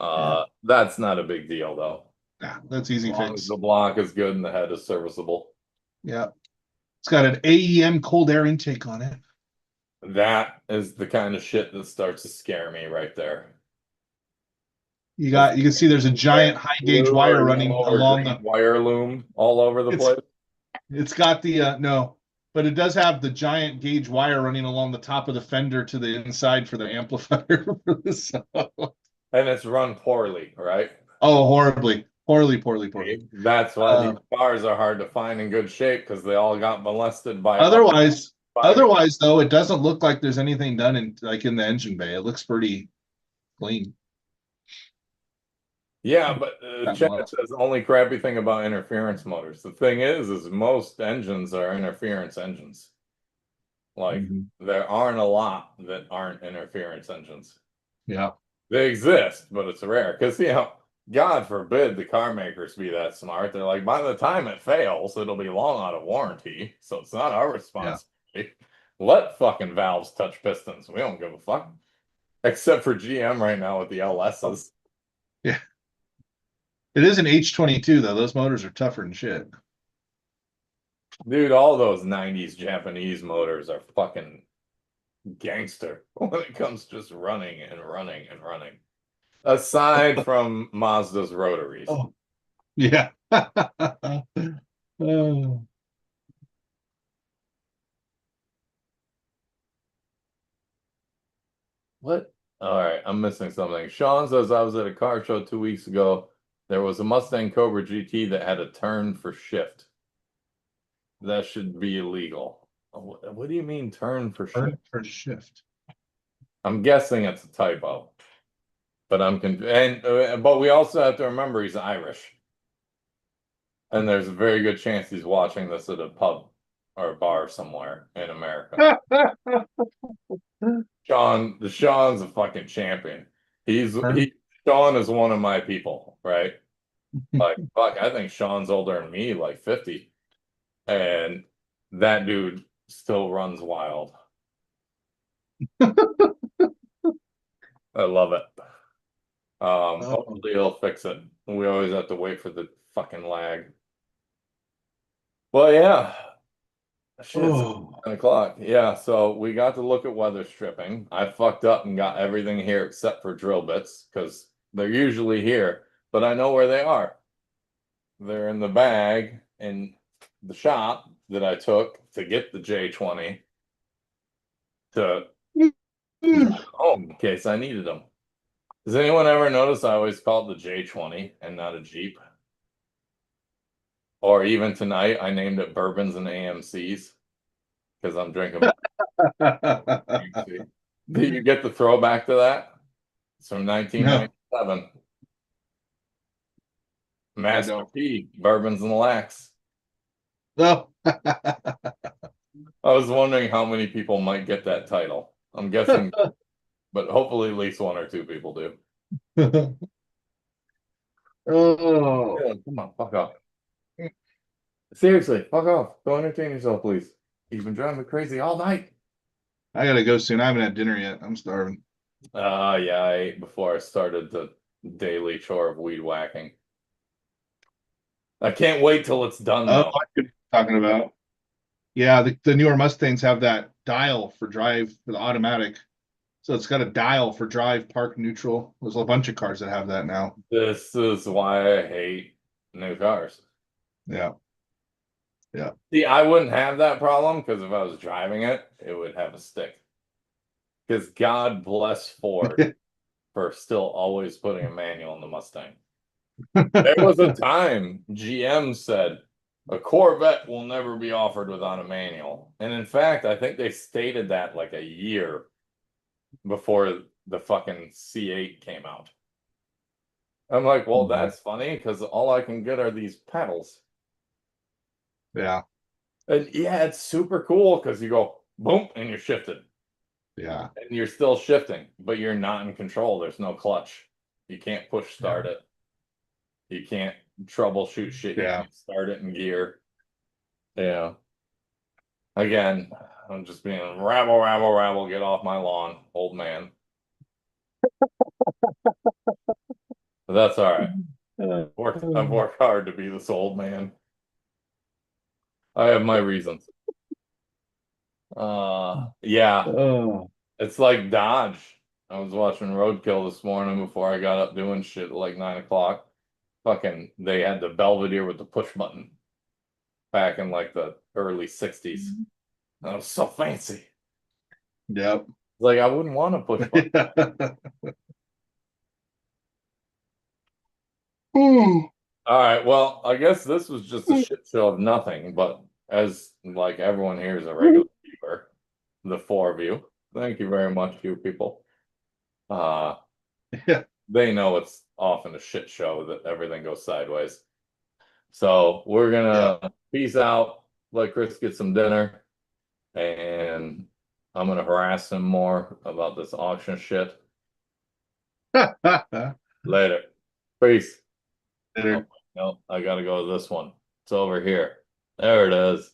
Speaker 2: Yeah,
Speaker 1: That's not a big deal though.
Speaker 2: yeah, that's
Speaker 1: As
Speaker 2: easy
Speaker 1: long as
Speaker 2: fix.
Speaker 1: the block is good and the head is serviceable.
Speaker 2: Yeah, it's got an AEM cold air intake on it.
Speaker 1: That is the kind of shit that starts to scare me right there. Is
Speaker 2: You can see there's a
Speaker 1: there
Speaker 2: giant high gauge
Speaker 1: blue
Speaker 2: wire
Speaker 1: or
Speaker 2: running
Speaker 1: yellow or
Speaker 2: along
Speaker 1: green
Speaker 2: the.
Speaker 1: wire loom all over the
Speaker 2: It's
Speaker 1: place?
Speaker 2: it's got the no, but it does have the giant gauge wire running along the top of the fender to the inside for the amplifier.
Speaker 1: And it's run poorly, right?
Speaker 2: Oh, horribly, poorly.
Speaker 1: That's why these
Speaker 2: Uh,
Speaker 1: cars are hard to find in good shape because they all got molested by
Speaker 2: otherwise,
Speaker 1: fire.
Speaker 2: otherwise though, it doesn't look like there's anything done in in the engine bay. It looks pretty clean.
Speaker 1: Yeah, but
Speaker 2: That
Speaker 1: Chad
Speaker 2: was.
Speaker 1: says the only crappy thing about interference motors. The thing is most engines are interference engines. Like
Speaker 2: Mhm.
Speaker 1: there aren't a lot that aren't interference engines.
Speaker 2: Yeah,
Speaker 1: They exist, but it's rare because God forbid the car makers be that smart. They're like, by the time it fails, it'll be long out of warranty, so it's not our
Speaker 2: yeah,
Speaker 1: responsibility. Let fucking valves touch pistons. We don't give a fuck. Except for GM right now with the LSs.
Speaker 2: yeah. It is an H22 though. Those motors are tougher than shit.
Speaker 1: Dude, all those 90s Japanese motors are fucking gangster when it comes just running and running and running. Aside from Mazda's rotaries.
Speaker 2: Oh, yeah. Oh.
Speaker 1: What? All right, I'm missing something. Sean says I was at a car show 2 weeks ago. There was a Mustang Cobra GT that had a turn for shift. That should be illegal. What do you mean turn for shift?
Speaker 2: Turn for shift.
Speaker 1: I'm guessing it's a typo, but I'm confused. But we also have to remember he's Irish, and there's a very good chance he's watching this at a pub or a bar somewhere in America. Sean's a fucking champion.
Speaker 2: Turn.
Speaker 1: Sean is one of my people, right? Like, fuck, I think Sean's older than me, like 50. And that dude still runs wild. I love it.
Speaker 2: Oh.
Speaker 1: Hopefully he'll fix it. We always have to wait for the fucking lag. Well, yeah. Shit, it's
Speaker 2: Oh.
Speaker 1: 10 o'clock. Yeah, so we got to look at weather stripping. I fucked up and got everything here except for drill bits because they're usually here, but I know where they are. They're in the bag in the shop that I took to get the J20 to drive home in case I needed them. Does anyone ever notice I always call it the J20 and not a Jeep? Or even tonight, I named it Bourbons and AMCs because I'm drinking. Did you get the throwback to that? It's from
Speaker 2: No,
Speaker 1: 1997.
Speaker 2: I
Speaker 1: Master
Speaker 2: don't.
Speaker 1: P, Bourbons and Lax.
Speaker 2: No.
Speaker 1: I was wondering how many people might get that title. I'm guessing, but hopefully at least one or two people do.
Speaker 2: Oh.
Speaker 1: Yeah, come on, fuck off. Seriously, fuck off. Go entertain yourself, please. You've been driving me crazy all night.
Speaker 2: I gotta go soon. I haven't had dinner yet. I'm starving.
Speaker 1: Yeah, I ate before I started the daily chore of weed whacking. I can't wait till it's done
Speaker 2: Oh,
Speaker 1: though.
Speaker 2: I could talking about. Yeah, the newer Mustangs have that dial for drive for the automatic. So it's got a dial for drive, park, neutral. There's a bunch of cars that have that now.
Speaker 1: This is why I hate new cars.
Speaker 2: Yeah. Yeah.
Speaker 1: See, I wouldn't have that problem because if I was driving it, it would have a stick. Because God bless Ford for still always putting a manual in the Mustang. There was a time GM said a Corvette will never be offered without a manual. And in fact, I think they stated that like a year before the fucking C8 came out. I'm like, well,
Speaker 2: Mhm.
Speaker 1: that's funny because all I can get are these pedals.
Speaker 2: Yeah,
Speaker 1: And yeah, it's super cool because you go boom and you're shifted.
Speaker 2: yeah,
Speaker 1: And you're still shifting, but you're not in control. There's no clutch. You can't push
Speaker 2: yeah,
Speaker 1: start it. You can't troubleshoot shit. You
Speaker 2: yeah.
Speaker 1: can't start it in gear. Yeah. Again, I'm just being rabble, rabble, rabble. Get off my lawn, old man. But that's all right. I've worked hard to be this old man. I have my reasons. Yeah,
Speaker 2: Oh,
Speaker 1: it's like Dodge. I was watching Roadkill this morning before I got up doing shit at like 9 o'clock. Fucking, they had the Belvedere with the push button back in like the early 60s. That was so fancy.
Speaker 2: yep.
Speaker 1: Like, I wouldn't want a push button.
Speaker 2: Ooh.
Speaker 1: All right, well, I guess this was just a shit show of nothing, but as like everyone here is a regular viewer, the four of you, thank you very much, you people. Uh,
Speaker 2: Yeah,
Speaker 1: they know it's often a shit show that everything goes sideways. So we're
Speaker 2: yep.
Speaker 1: gonna peace out, let Chris get some dinner, and I'm gonna harass him more about this auction shit later. Peace. Oh
Speaker 2: Later.
Speaker 1: no, I gotta go to this one. It's over here. There it is.